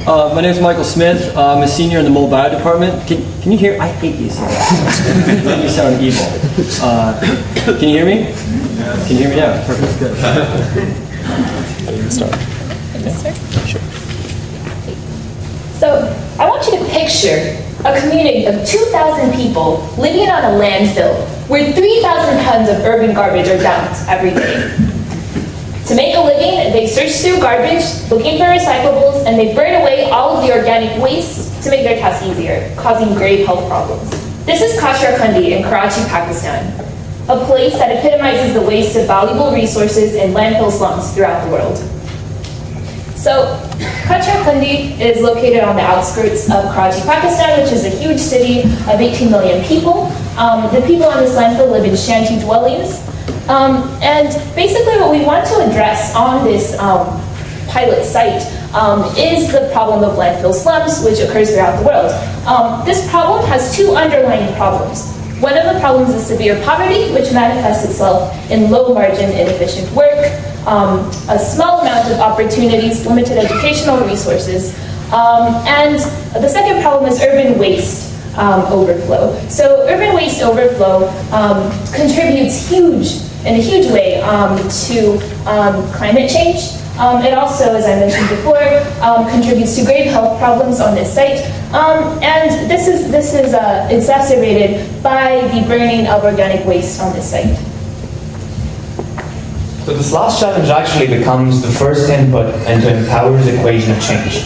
My name is Michael Smith. I'm a senior in the mold bio department. Can you hear? I hate you so much. You sound evil. Can you hear me? Can you hear me now? Perfect. Good. Start. Sure. So I want you to picture a community of 2,000 people living on a landfill where 3,000 tons of urban garbage are dumped every day. To make a living, they search through garbage, looking for recyclables, and they burn away all of the organic waste to make their tasks easier, causing grave health problems. This is Kachar Kundi in Karachi, Pakistan, a place that epitomizes the waste of valuable resources in landfill slums throughout the world. So, Kachar Kundi is located on the outskirts of Karachi, Pakistan, which is a huge city of 18 million people. The people on this landfill live in shanty dwellings. And basically what we want to address on this pilot site is the problem of landfill slums, which occurs throughout the world. This problem has 2 underlying problems. One of the problems is severe poverty, which manifests itself in low margin, inefficient work, a small amount of opportunities, limited educational resources, and the second problem is urban waste. overflow. So urban waste overflow contributes in a huge way to climate change. It also, as I mentioned before, contributes to grave health problems on this site. And this is exacerbated by the burning of organic waste on this site. So this last challenge actually becomes the first input into Empower's equation of change.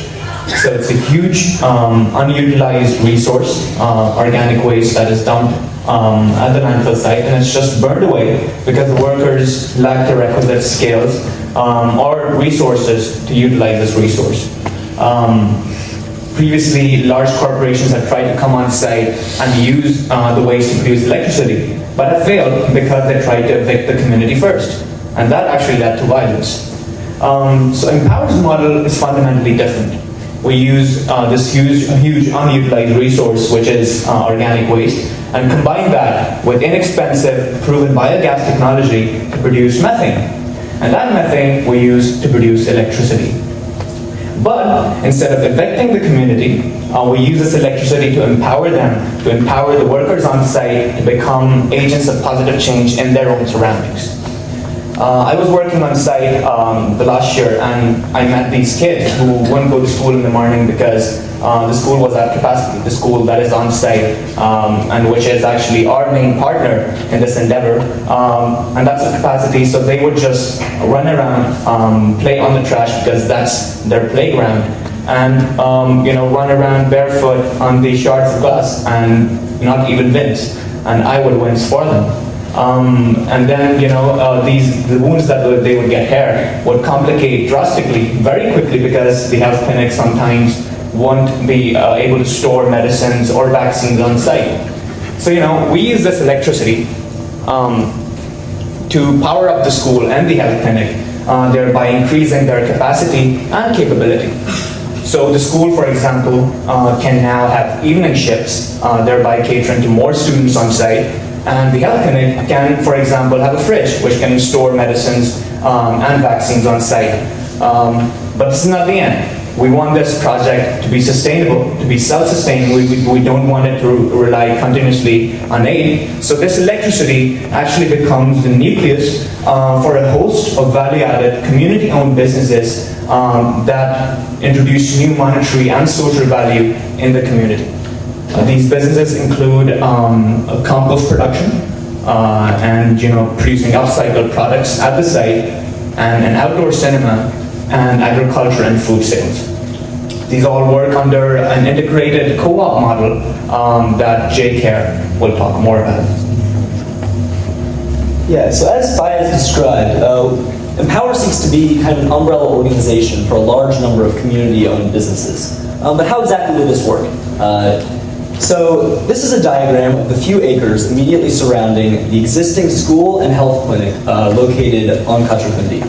So it's a huge unutilized resource, organic waste that is dumped at the landfill site, and it's just burned away because the workers lack the requisite skills or resources to utilize this resource. Previously, large corporations have tried to come on site and use the waste to produce electricity, but have failed because they tried to evict the community first. And that actually led to violence. So Empower's model is fundamentally different. We use this huge unutilized resource, which is organic waste, and combine that with inexpensive, proven biogas technology to produce methane. And that methane we use to produce electricity. But instead of evicting the community, we use this electricity to empower them, to empower the workers on site to become agents of positive change in their own surroundings. I was working on site the last year, and I met these kids who wouldn't go to school in the morning because the school was at capacity, the school that is on site, and which is actually our main partner in this endeavor, and that's at capacity, so they would just run around, play on the trash because that's their playground, and run around barefoot on the shards of glass and not even wince, and I would wince for them. And then, the wounds that they would get here would complicate drastically, very quickly, because the health clinic sometimes won't be able to store medicines or vaccines on site. So, we use this electricity to power up the school and the health clinic, thereby increasing their capacity and capability. So the school, for example, can now have evening shifts, thereby catering to more students on site. And the health clinic can, for example, have a fridge which can store medicines and vaccines on site. But this is not the end. We want this project to be sustainable, to be self-sustaining. We don't want it to rely continuously on aid. So this electricity actually becomes the nucleus for a host of value-added, community-owned businesses that introduce new monetary and social value in the community. These businesses include compost production and producing upcycled products at the site, and an outdoor cinema, and agriculture and food sales. These all work under an integrated co-op model that Jay Kerr will talk more about. Yeah, so as Fayez described, Empower seeks to be kind of an umbrella organization for a large number of community-owned businesses. But how exactly will this work? So this is a diagram of the few acres immediately surrounding the existing school and health clinic located on Katrakundi.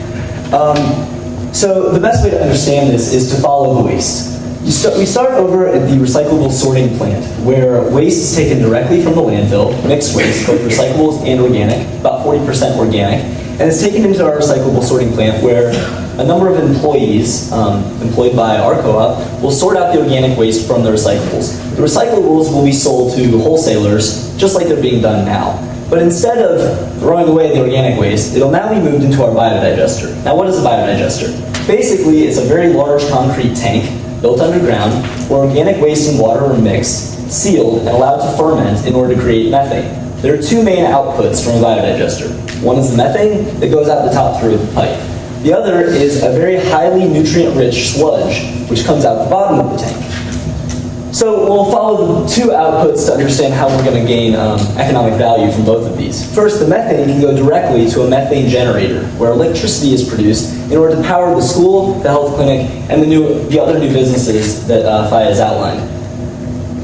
So the best way to understand this is to follow the waste. We start over at the recyclable sorting plant, where waste is taken directly from the landfill, mixed waste, both recyclables and organic, about 40% organic, and it's taken into our recyclable sorting plant where a number of employees employed by our co-op will sort out the organic waste from the recyclables. The recyclables will be sold to wholesalers, just like they're being done now. But instead of throwing away the organic waste, it'll now be moved into our biodigester. Now, what is a biodigester? Basically, it's a very large concrete tank built underground where organic waste and water are mixed, sealed, and allowed to ferment in order to create methane. There are two main outputs from a biodigester. One is the methane that goes out the top through the pipe. The other is a very highly nutrient-rich sludge, which comes out the bottom of the tank. So we'll follow the two outputs to understand how we're going to gain economic value from both of these. First, the methane can go directly to a methane generator, where electricity is produced in order to power the school, the health clinic, and the other new businesses that Fayez outlined.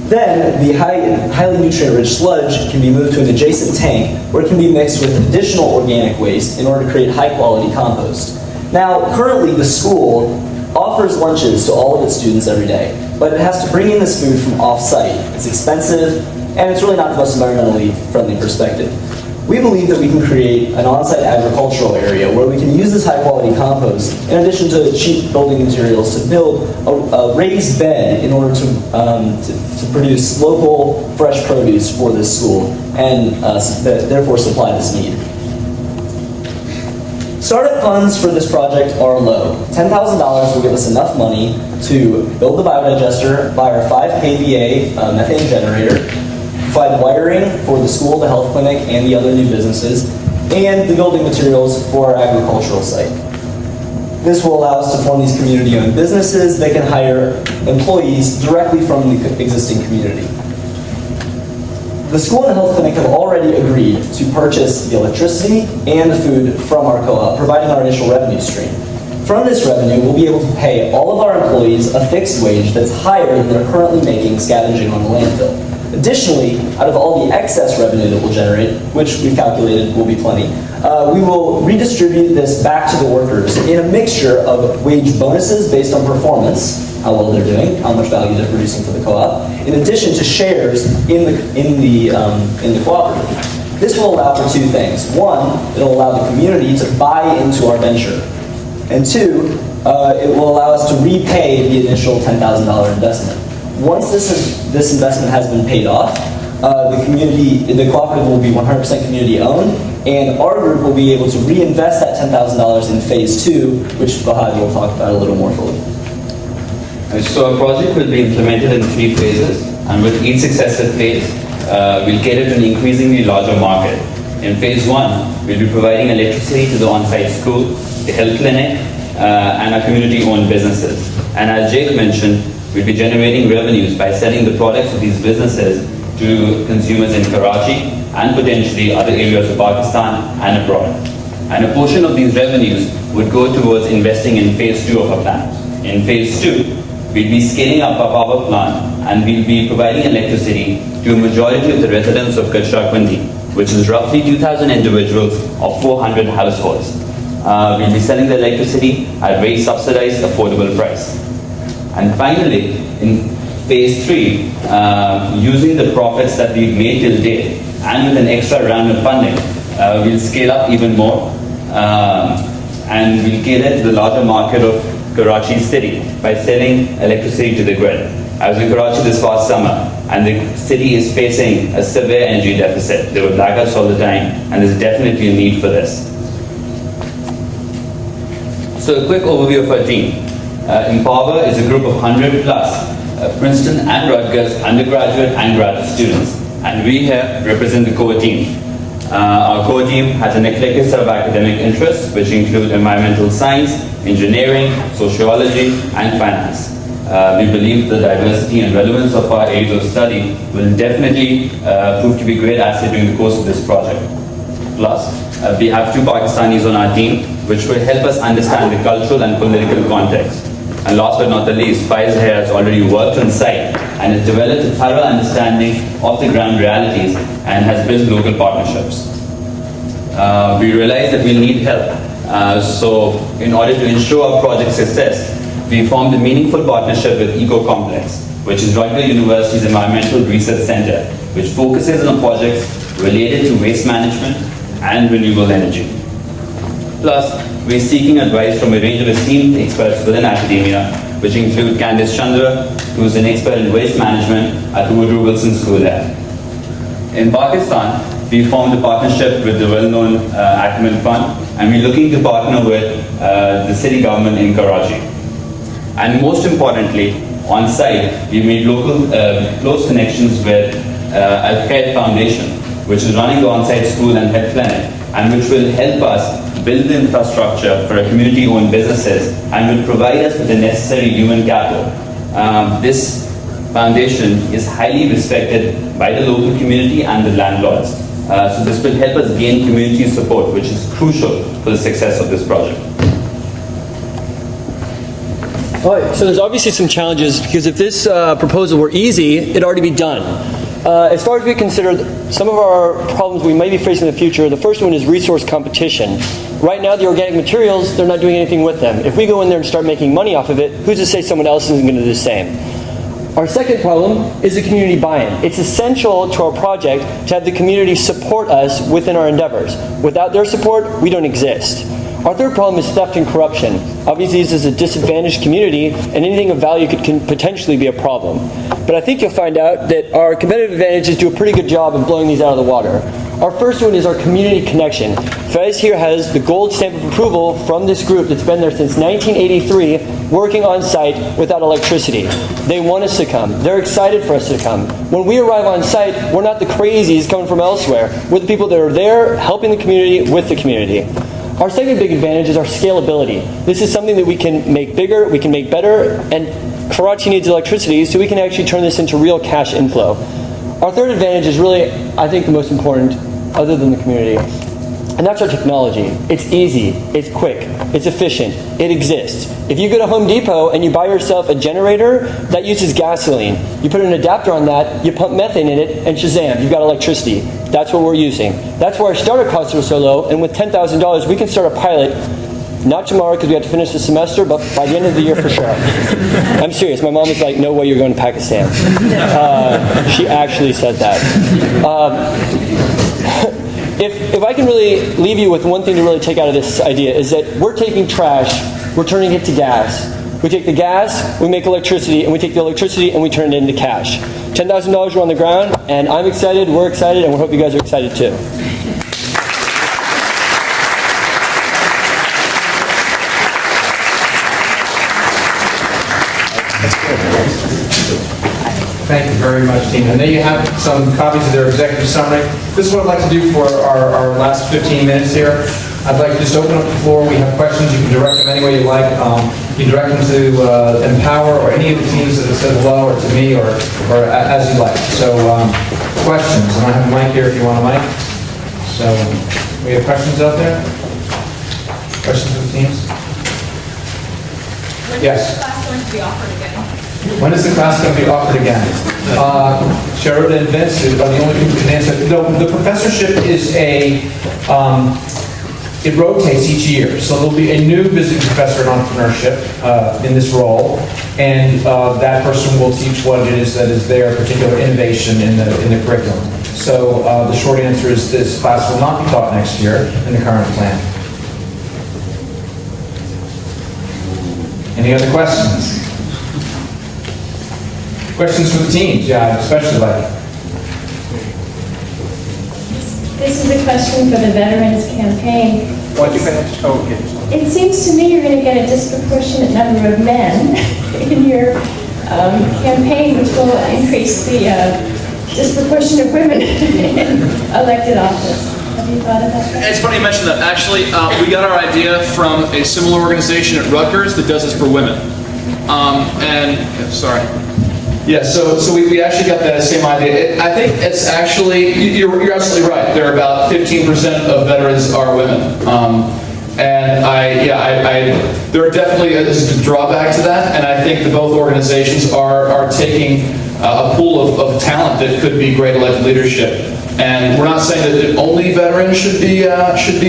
Then, the highly nutrient-rich sludge can be moved to an adjacent tank, where it can be mixed with additional organic waste in order to create high-quality compost. Now, currently, the school offers lunches to all of its students every day, but it has to bring in this food from off-site. It's expensive, and it's really not the most environmentally friendly perspective. We believe that we can create an on-site agricultural area where we can use this high-quality compost in addition to cheap building materials to build a raised bed in order to produce local fresh produce for this school and therefore supply this need. Startup funds for this project are low. $10,000 will give us enough money to build the biodigester, buy our 5 kVA methane generator, provide wiring for the school, the health clinic, and the other new businesses, and the building materials for our agricultural site. This will allow us to form these community-owned businesses. They can hire employees directly from the existing community. The school and the health clinic have already agreed to purchase the electricity and the food from our co-op, providing our initial revenue stream. From this revenue, we'll be able to pay all of our employees a fixed wage that's higher than they're currently making scavenging on the landfill. Additionally, out of all the excess revenue that we'll generate, which we've calculated will be plenty, we will redistribute this back to the workers in a mixture of wage bonuses based on performance, how well they're doing, how much value they're producing for the co-op, in addition to shares in the cooperative. This will allow for 2 things. 1, it'll allow the community to buy into our venture. And 2, it will allow us to repay the initial $10,000 investment. Once this investment has been paid off, the cooperative will be 100% community owned, and our group will be able to reinvest that $10,000 in phase 2, which Fahad will talk about a little more fully. So our project will be implemented in 3 phases, and with each successive phase, we'll cater to an increasingly larger market. In phase 1, we'll be providing electricity to the on-site school, the health clinic, and our community-owned businesses. And as Jake mentioned, we'll be generating revenues by selling the products of these businesses to consumers in Karachi and potentially other areas of Pakistan and abroad. And a portion of these revenues would go towards investing in phase 2 of our plan. In phase 2, we'll be scaling up our power plant and we'll be providing electricity to a majority of the residents of Kachrakwandi, which is roughly 2,000 individuals or 400 households. We'll be selling the electricity at a very subsidized, affordable price. And finally, in phase 3, using the profits that we've made till date and with an extra round of funding, we'll scale up even more and we'll cater to the larger market of Karachi city by selling electricity to the grid. I was in Karachi this past summer and the city is facing a severe energy deficit. There were blackouts all the time and there's definitely a need for this. So a quick overview of our team. Empower is a group of 100 plus Princeton and Rutgers undergraduate and graduate students, and we here represent the core team. Our core team has an eclectic set of academic interests, which include environmental science, engineering, sociology, and finance. We believe the diversity and relevance of our areas of study will definitely prove to be a great asset during the course of this project. Plus, we have 2 Pakistanis on our team, which will help us understand the cultural and political context. And last but not the least, Faiz here has already worked on site and has developed a thorough understanding of the ground realities and has built local partnerships. We realized that we need help. So in order to ensure our project's success, we formed a meaningful partnership with Eco Complex, which is Rutgers University's Environmental Research Center, which focuses on projects related to waste management and renewable energy. Plus, we're seeking advice from a range of esteemed experts within academia, which include Candice Chandra, who's an expert in waste management at Woodrow Wilson School there. In Pakistan, we formed a partnership with the well-known Acumen Fund, and we're looking to partner with the city government in Karachi. And most importantly, on site, we made local close connections with Al-Khair Foundation, which is running the on-site school and health clinic, and which will help us build the infrastructure for our community-owned businesses and will provide us with the necessary human capital. This foundation is highly respected by the local community and the landlords. So this will help us gain community support, which is crucial for the success of this project. All right, so there's obviously some challenges because if this proposal were easy, it'd already be done. As far as we consider some of our problems we may be facing in the future, the first one is resource competition. Right now, the organic materials, they're not doing anything with them. If we go in there and start making money off of it, who's to say someone else isn't going to do the same? Our second problem is the community buy-in. It's essential to our project to have the community support us within our endeavors. Without their support, we don't exist. Our third problem is theft and corruption. Obviously, this is a disadvantaged community, and anything of value can potentially be a problem. But I think you'll find out that our competitive advantages do a pretty good job of blowing these out of the water. Our first one is our community connection. Fez here has the gold stamp of approval from this group that's been there since 1983, working on site without electricity. They want us to come. They're excited for us to come. When we arrive on site, we're not the crazies coming from elsewhere. We're the people that are there helping the community with the community. Our second big advantage is our scalability. This is something that we can make bigger, we can make better, and Karachi needs electricity, so we can actually turn this into real cash inflow. Our third advantage is really, I think, the most important, other than the community, and that's our technology. It's easy, it's quick, it's efficient, it exists. If you go to Home Depot and you buy yourself a generator that uses gasoline, you put an adapter on that, you pump methane in it, and shazam, you've got electricity. That's what we're using. That's why our startup costs are so low, and with $10,000, we can start a pilot, not tomorrow because we have to finish the semester, but by the end of the year for sure. I'm serious. My mom was like, no way you're going to Pakistan. She actually said that. If I can really leave you with one thing to really take out of this idea, is that we're taking trash, we're turning it to gas. We take the gas, we make electricity, and we take the electricity and we turn it into cash. $10,000 are on the ground, and I'm excited, we're excited, and we hope you guys are excited too. Thank you very much, team. And there you have some copies of their executive summary. This is what I'd like to do for our last 15 minutes here. I'd like to just open up the floor. We have questions. You can direct them any way you like. You can direct them to Empower or any of the teams that have said hello, or to me, or as you like. So questions. And I have a mic here if you want a mic. So we have questions out there? Questions of the teams? Yes. When is the class going to be offered again? Sherrod and Vince are the only people who can answer. The professorship is it rotates each year. So there'll be a new visiting professor in entrepreneurship in this role, and that person will teach what it is that is their particular innovation in the curriculum. So the short answer is this class will not be taught next year in the current plan. Any other questions? Questions from the teams? Yeah, I'd especially like. This is a question for the Veterans Campaign. What do you finish? Oh, okay. It seems to me you're going to get a disproportionate number of men in your campaign, which will increase the disproportion of women in elected office. Have you thought about that? It's funny you mention that. Actually, we got our idea from a similar organization at Rutgers that does this for women. Sorry. Yeah, so we actually got that same idea. I think it's actually, you're absolutely right. There are about 15% of veterans are women. There are definitely a drawback to that, and I think that both organizations are taking a pool of talent that could be great elected leadership. And we're not saying that only veterans should be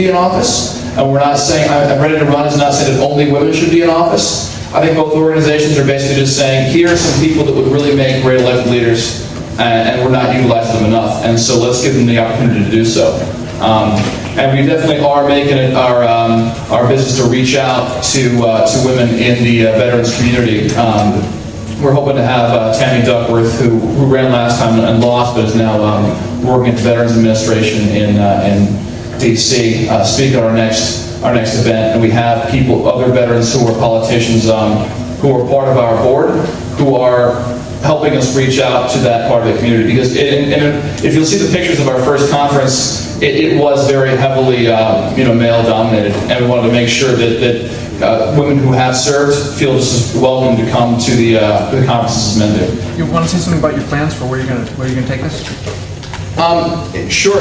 in office, and we're not saying, I'm ready to run is not saying that only women should be in office. I think both organizations are basically just saying, here are some people that would really make great elected leaders, and we're not utilizing them enough, and so let's give them the opportunity to do so. And we definitely are making it our business to reach out to women in the veterans community. We're hoping to have Tammy Duckworth, who ran last time and lost, but is now working at the Veterans Administration in DC, speak at our next event. And we have people, other veterans who are politicians, who are part of our board, who are helping us reach out to that part of the community. Because if you'll see the pictures of our first conference, it was very heavily male dominated, and we wanted to make sure that women who have served feel just as welcome to come to the conferences as men do. You want to say something about your plans for where you're going to take this? Sure.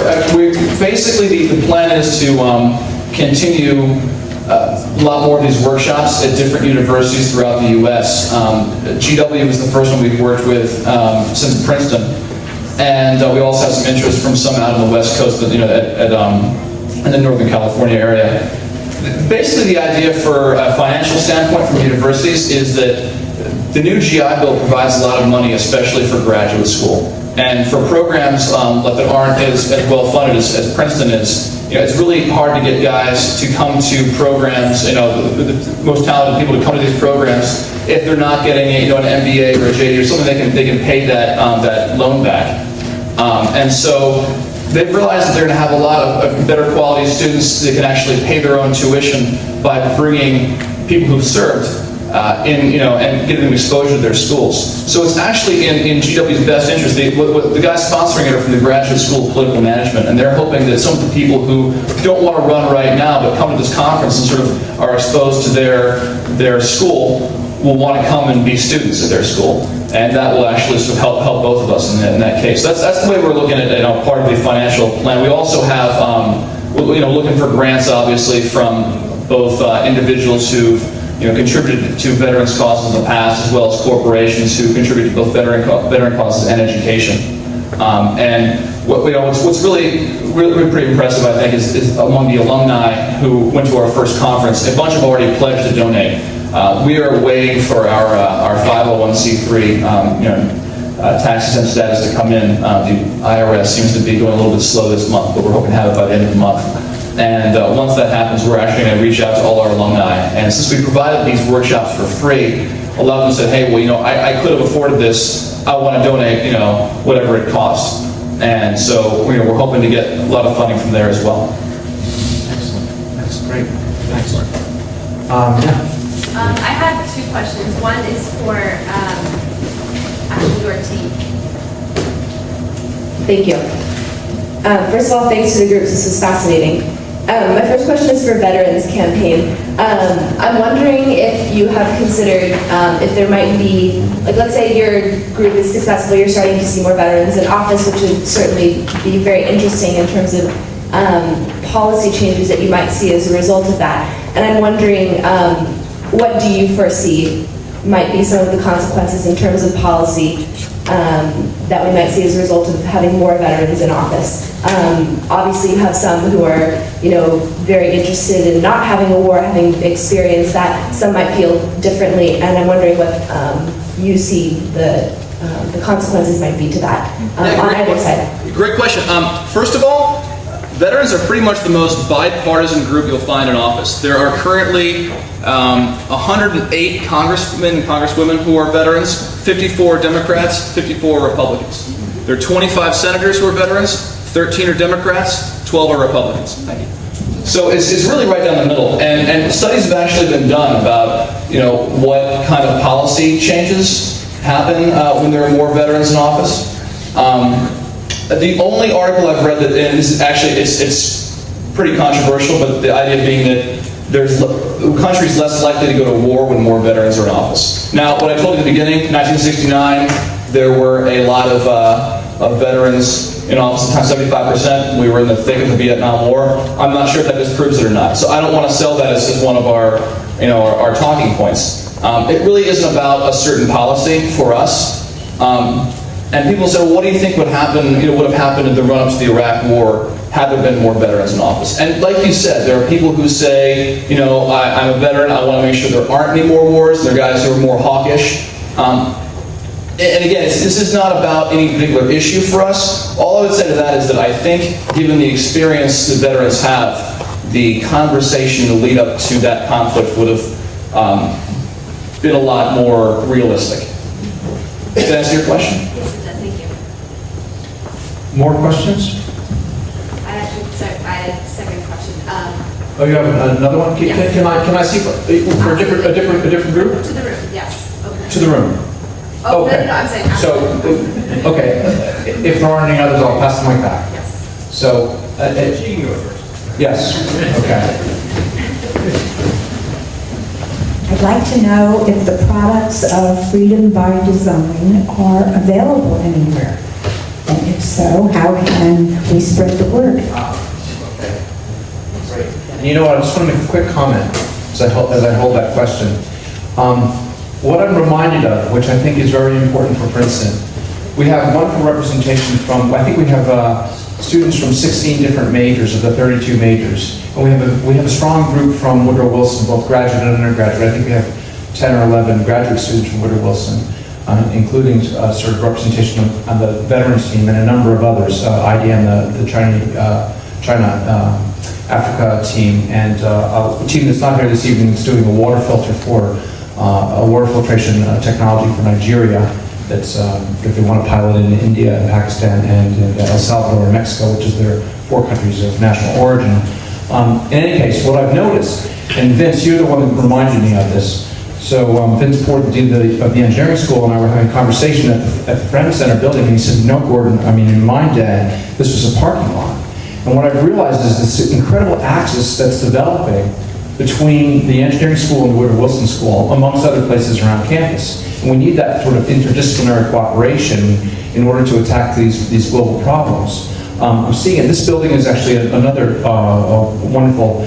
Basically, the plan is to continue a lot more of these workshops at different universities throughout the U.S. GW was the first one we've worked with since Princeton, and we also have some interest from some out on the West Coast, but in the Northern California area. Basically, the idea for a financial standpoint from universities is that the new GI Bill provides a lot of money, especially for graduate school. And for programs that aren't as well funded as Princeton is, it's really hard to get guys to come to programs, the most talented people to come to these programs if they're not getting an MBA or a JD or something they can pay that loan back. And so they've realized that they're going to have a lot of better quality students that can actually pay their own tuition by bringing people who've served and giving them exposure to their schools. So it's actually in GW's best interest. The guys sponsoring it are from the Graduate School of Political Management, and they're hoping that some of the people who don't want to run right now but come to this conference and sort of are exposed to their school will want to come and be students at their school. And that will actually sort of help both of us in that case. So that's the way we're looking at part of the financial plan. We also have looking for grants, obviously, from both individuals who've contributed to veterans causes in the past, as well as corporations who contribute to both veteran causes and education. And what's really pretty impressive, I think, is among the alumni who went to our first conference, a bunch have already pledged to donate. We are waiting for our 501c3 tax-exempt status to come in. The IRS seems to be going a little bit slow this month, but we're hoping to have it by the end of the month. And once that happens, we're actually going to reach out to all our alumni. And since we provided these workshops for free, a lot of them said, hey, well, I could have afforded this. I want to donate, whatever it costs. And so we're hoping to get a lot of funding from there as well. Excellent. That's great. Thanks. I have two questions. One is for actually your team. Thank you. First of all, thanks to the groups. This was fascinating. My first question is for Veterans Campaign. I'm wondering if you have considered if there might be, let's say your group is successful, you're starting to see more veterans in office, which would certainly be very interesting in terms of policy changes that you might see as a result of that. And I'm wondering, what do you foresee might be some of the consequences in terms of policy that we might see as a result of having more veterans in office? Obviously, you have some who are, very interested in not having a war, having experienced that. Some might feel differently, and I'm wondering what you see the consequences might be to that on either side. Great question. First of all, veterans are pretty much the most bipartisan group you'll find in office. There are currently 108 congressmen and congresswomen who are veterans, 54 Democrats, 54 Republicans. There are 25 senators who are veterans, 13 are Democrats, 12 are Republicans. Thank you. So it's really right down the middle. And studies have actually been done about what kind of policy changes happen when there are more veterans in office. The only article I've read that, and this is actually, it's pretty controversial, but the idea being that the country's less likely to go to war when more veterans are in office. Now, what I told you at the beginning, 1969, there were a lot of veterans in office, at the time 75%. We were in the thick of the Vietnam War. I'm not sure if that disproves it or not. So I don't want to sell that as one of our talking points. It really isn't about a certain policy for us. And people say, well, what do you think would happen? Would have happened in the run-up to the Iraq War had there been more veterans in office? And like you said, there are people who say, I'm a veteran. I want to make sure there aren't any more wars. There are guys who are more hawkish. And again, this is not about any particular issue for us. All I would say to that is that I think, given the experience the veterans have, the conversation to lead up to that conflict would have been a lot more realistic. Does that answer your question? Yes, it does. Thank you. More questions? I had a second question. Oh, you have another one? Yes. Can I see for a different group? To the room, yes. Okay. To the room. Oh, okay. No, I'm saying. So, okay. If there aren't any others, I'll pass the mic back. Yes. So, you can go first. Yes. Okay. I'd like to know if the products of Freedom by Design are available anywhere. And if so, how can we spread the word? Okay. Great. And you know what? I just want to make a quick comment as I hold that question. What I'm reminded of, which I think is very important for Princeton, we have wonderful representation from, I think we have students from 16 different majors of the 32 majors. And we have a strong group from Woodrow Wilson, both graduate and undergraduate. I think we have 10 or 11 graduate students from Woodrow Wilson, including sort of representation on the veterans team and a number of others, IDM, the China Africa team, and a team that's not here this evening is doing a water filter for a water filtration technology for Nigeria that they want to pilot in India and Pakistan and in El Salvador and Mexico, which is their 4 countries of national origin. In any case, what I've noticed, and Vince, you're the one that reminded me of this. So Vince Port, the dean of the engineering school, and I were having a conversation at the Friend Center building, and he said, "No, Gordon, I mean, in my day, this was a parking lot." And what I've realized is this incredible axis that's developing between the engineering school and the Woodrow Wilson School, amongst other places around campus. And we need that sort of interdisciplinary cooperation in order to attack these global problems. I'm seeing it. This building is actually another wonderful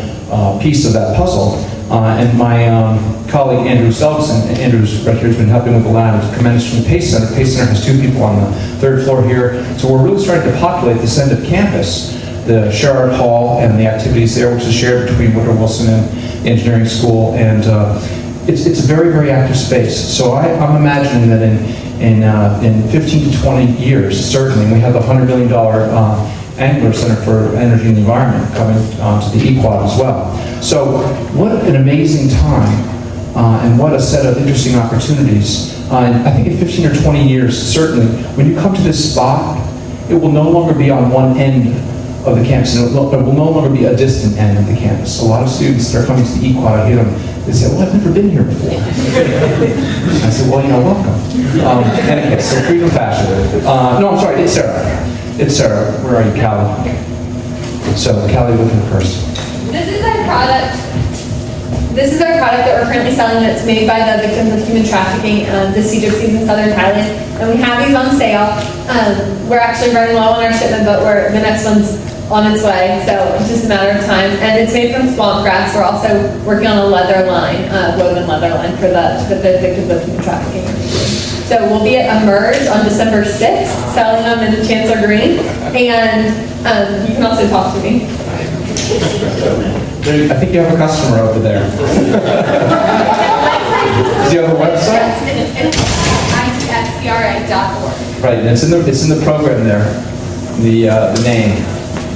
piece of that puzzle. And my colleague Andrew Selgson, Andrew's right here, has been helping with the lab, is tremendous from the Pace Center. Pace Center has 2 people on the 3rd floor here. So we're really starting to populate this end of campus, the Sherrard Hall and the activities there, which is shared between Woodrow Wilson and the engineering school. And it's a very, very active space. So I'm imagining that in 15 to 20 years, certainly, we have the $100 million Angler Center for Energy and the Environment coming to the EQuad as well. So what an amazing time and what a set of interesting opportunities. I think in 15 or 20 years, certainly, when you come to this spot, it will no longer be on one end of the campus, and it will no longer be a distant end of the campus. A lot of students that are coming to the EQuad, I hear them, they say, "Well, I've never been here before." I said, "Well, welcome." Anyway, so Freedom Fashion. No, I'm sorry, it's Sarah. It's Sarah. Where are you, Callie? So, Callie, looking first. This is our product. This is our product that we're currently selling that's made by the victims of human trafficking, the sea gypsies in southern Thailand. And we have these on sale. We're actually running low on our shipment, but the next one's on its way, so it's just a matter of time. And it's made from swamp grass. We're also working on a leather line, woven leather line for the victims of human trafficking. So we'll be at Emerge on December 6th, selling them in Chancellor Green. And you can also talk to me. I think you have a customer over there. Do you have a website? It's ITSCRA.org. Right, and it's in the program there, the name.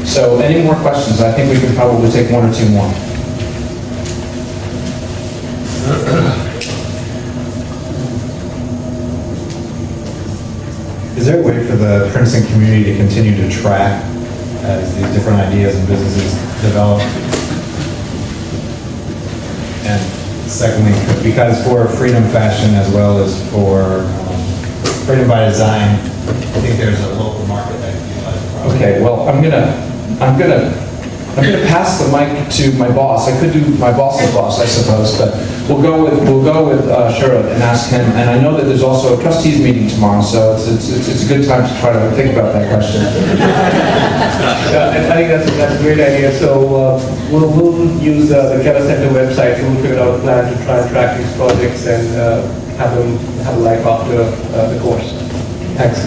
So any more questions? I think we can probably take 1 or 2 more. Is there a way for the Princeton community to continue to track as these different ideas and businesses develop? And secondly, because for Freedom Fashion as well as for Freedom by Design, I think there's a local market that can utilize the product. Okay, well, I'm gonna pass the mic to my boss. I could do my boss's boss, I suppose, but we'll go with Sherrod and ask him. And I know that there's also a trustees meeting tomorrow, so it's a good time to try to think about that question. I think that's a great idea. So we'll use the Keller Center website. So we'll figure out a plan to try and track these projects and have them have a life after the course. Thanks.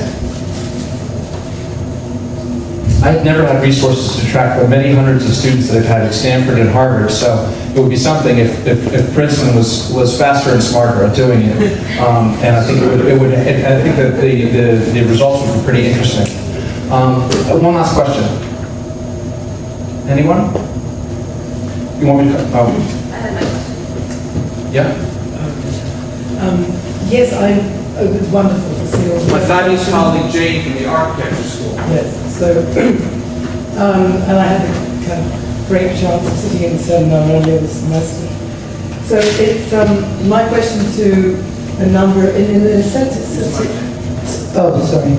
I've never had resources to track the many hundreds of students that I've had at Stanford and Harvard, so it would be something if Princeton was faster and smarter at doing it. And I think I think that the results would be pretty interesting. One last question. Anyone? You want me to? Yeah. Yes, it was wonderful to see all. My fabulous colleague Jane from the architecture school. Yes. So, and I had a kind of great chance of sitting in the seminar earlier this semester. So it's my question to a number, in a sense, oh, sorry.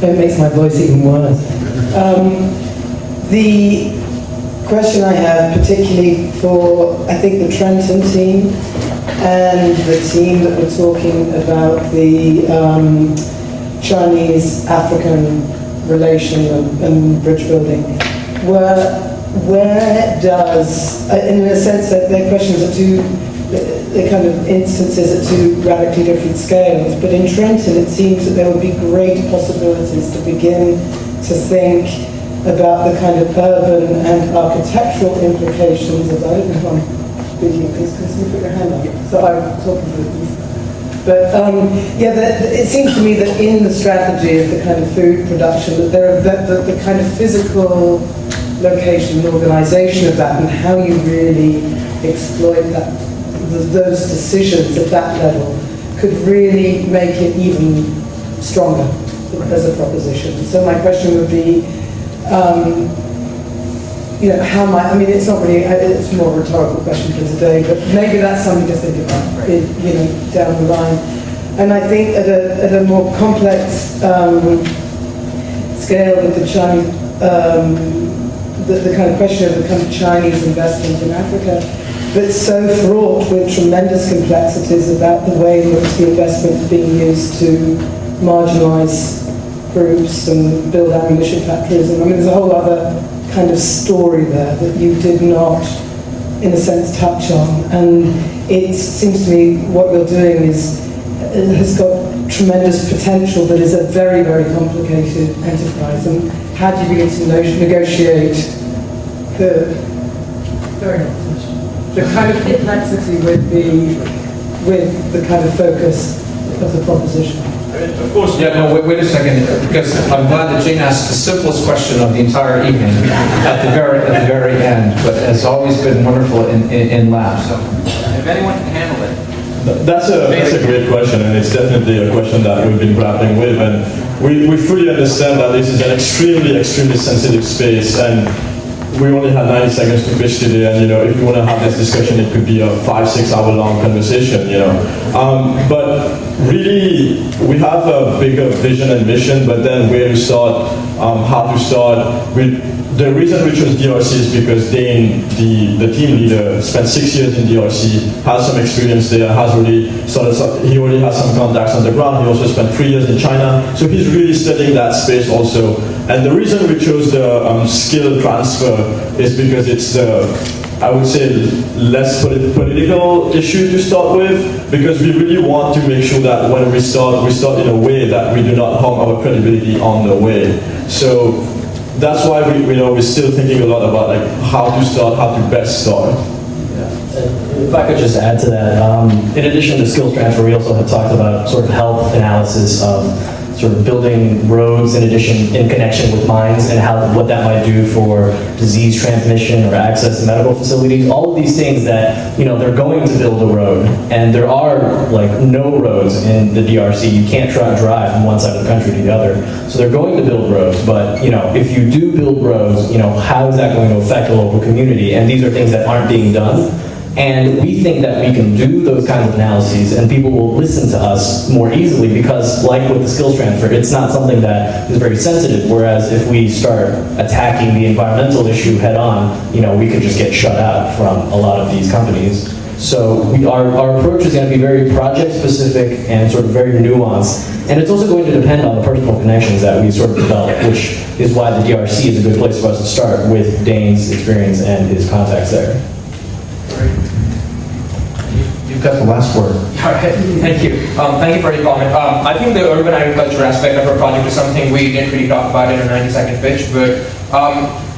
It makes my voice even worse. The question I have, particularly for, I think, the Trenton team and the team that were talking about the Chinese-African relation and bridge building, where does, in a sense that their questions are they're kind of instances at 2 radically different scales, but in Trenton it seems that there would be great possibilities to begin to think about the kind of urban and architectural implications of, I don't know if I'm speaking, please can you put your hand up? So I'm talking to you. But yeah, it seems to me that in the strategy of the kind of food production, that there are the kind of physical location and organisation of that, and how you really exploit that, those decisions at that level, could really make it even stronger as a proposition. So my question would be, you know, how might, I mean, it's not really, it's more a rhetorical question for today, but maybe that's something to think about, you know, down the line. And I think at a more complex scale with the Chinese, the kind of question of the kind of Chinese investment in Africa, but so fraught with tremendous complexities about the way in which the investment is being used to marginalise groups and build ammunition factories. And I mean, there's a whole other kind of story there that you did not, in a sense, touch on. And it seems to me what you're doing has got tremendous potential, but is a very, very complicated enterprise. And how do you begin to negotiate the kind of complexity with the kind of focus of the proposition? Of course. Yeah, no, wait a second, because I'm glad that Jane asked the simplest question of the entire evening at the very end, but it's always been wonderful in lab. So, if anyone can handle it. That's a great question, and it's definitely a question that we've been grappling with, and we fully understand that this is an extremely sensitive space, and we only have 90 seconds to pitch today, and you know, if we want to have this discussion, it could be a 5-6 hour long conversation, you know. But really, we have a bigger vision and mission, but then where to start, how to start. The reason we chose DRC is because Dane, the team leader, spent 6 years in DRC, has some experience there, he already has some contacts on the ground. He also spent 3 years in China, so he's really studying that space also. And the reason we chose the skill transfer is because it's I would say, less political issue to start with, because we really want to make sure that when we start in a way that we do not harm our credibility on the way. So that's why we're still thinking a lot about like how to start, how to best start. If I could just add to that, in addition to skills transfer, we also have talked about sort of health analysis of sort of building roads in connection with mines, and what that might do for disease transmission or access to medical facilities. All of these things that, you know, they're going to build a road, and there are like no roads in the DRC. You can't try to drive from one side of the country to the other. So they're going to build roads, but you know, if you do build roads, you know, how is that going to affect the local community? And these are things that aren't being done. And we think that we can do those kinds of analyses, and people will listen to us more easily because, like with the skills transfer, it's not something that is very sensitive. Whereas if we start attacking the environmental issue head on, you know, we could just get shut out from a lot of these companies. So our approach is going to be very project specific and sort of very nuanced. And it's also going to depend on the personal connections that we sort of develop, which is why the DRC is a good place for us to start with Dane's experience and his contacts there. You've got the last word. All right, thank you. Thank you for your comment. I think the urban agriculture aspect of our project is something we didn't really talk about in a 90-second pitch, but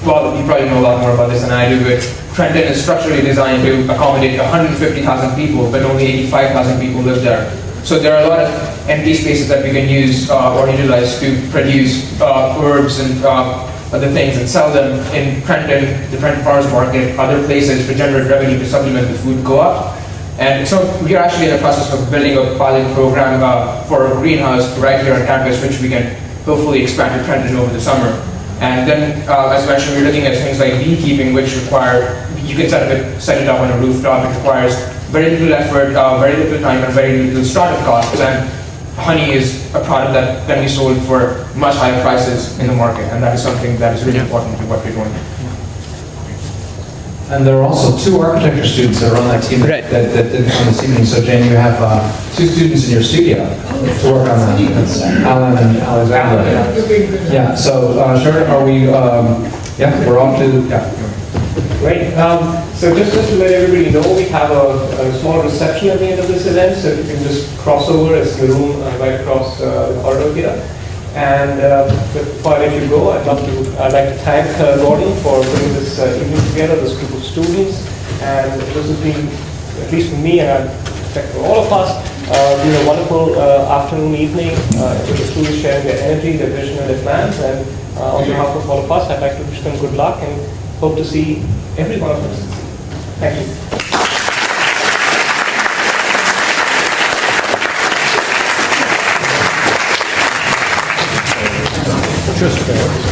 well, you probably know a lot more about this than I do, but Princeton is structurally designed to accommodate 150,000 people, but only 85,000 people live there. So there are a lot of empty spaces that we can use or utilize to produce herbs and other things and sell them in Princeton, the Princeton Farmers Market, other places to generate revenue to supplement the food co-op. And so we are actually in the process of building a pilot program for a greenhouse right here on campus, which we can hopefully expand to Princeton over the summer. And then, as mentioned, we're looking at things like beekeeping, which require, you can set it up on a rooftop. It requires very little effort, very little time, and very little startup costs. And honey is a product that can be sold for much higher prices in the market, and that is something that is really important to what we're doing. And there are also 2 architecture students that are on that team that didn't come this evening. So Jane, you have 2 students in your studio to work on that. That's Alan and Alexander. Yeah, so Sharon, are we, yeah, we're off to, yeah. Great. So just to let everybody know, we have a small reception at the end of this event, so if you can just cross over, it's the room right across the corridor here. And before I let you go, I'd like to thank Gordon for putting this evening together, this group of students, And this has been, at least for me, and I expect for all of us, been a wonderful afternoon, evening. The students sharing their energy, their vision, and their plans. And on behalf of all of us, I'd like to wish them good luck and hope to see every one of them. Thank you. Just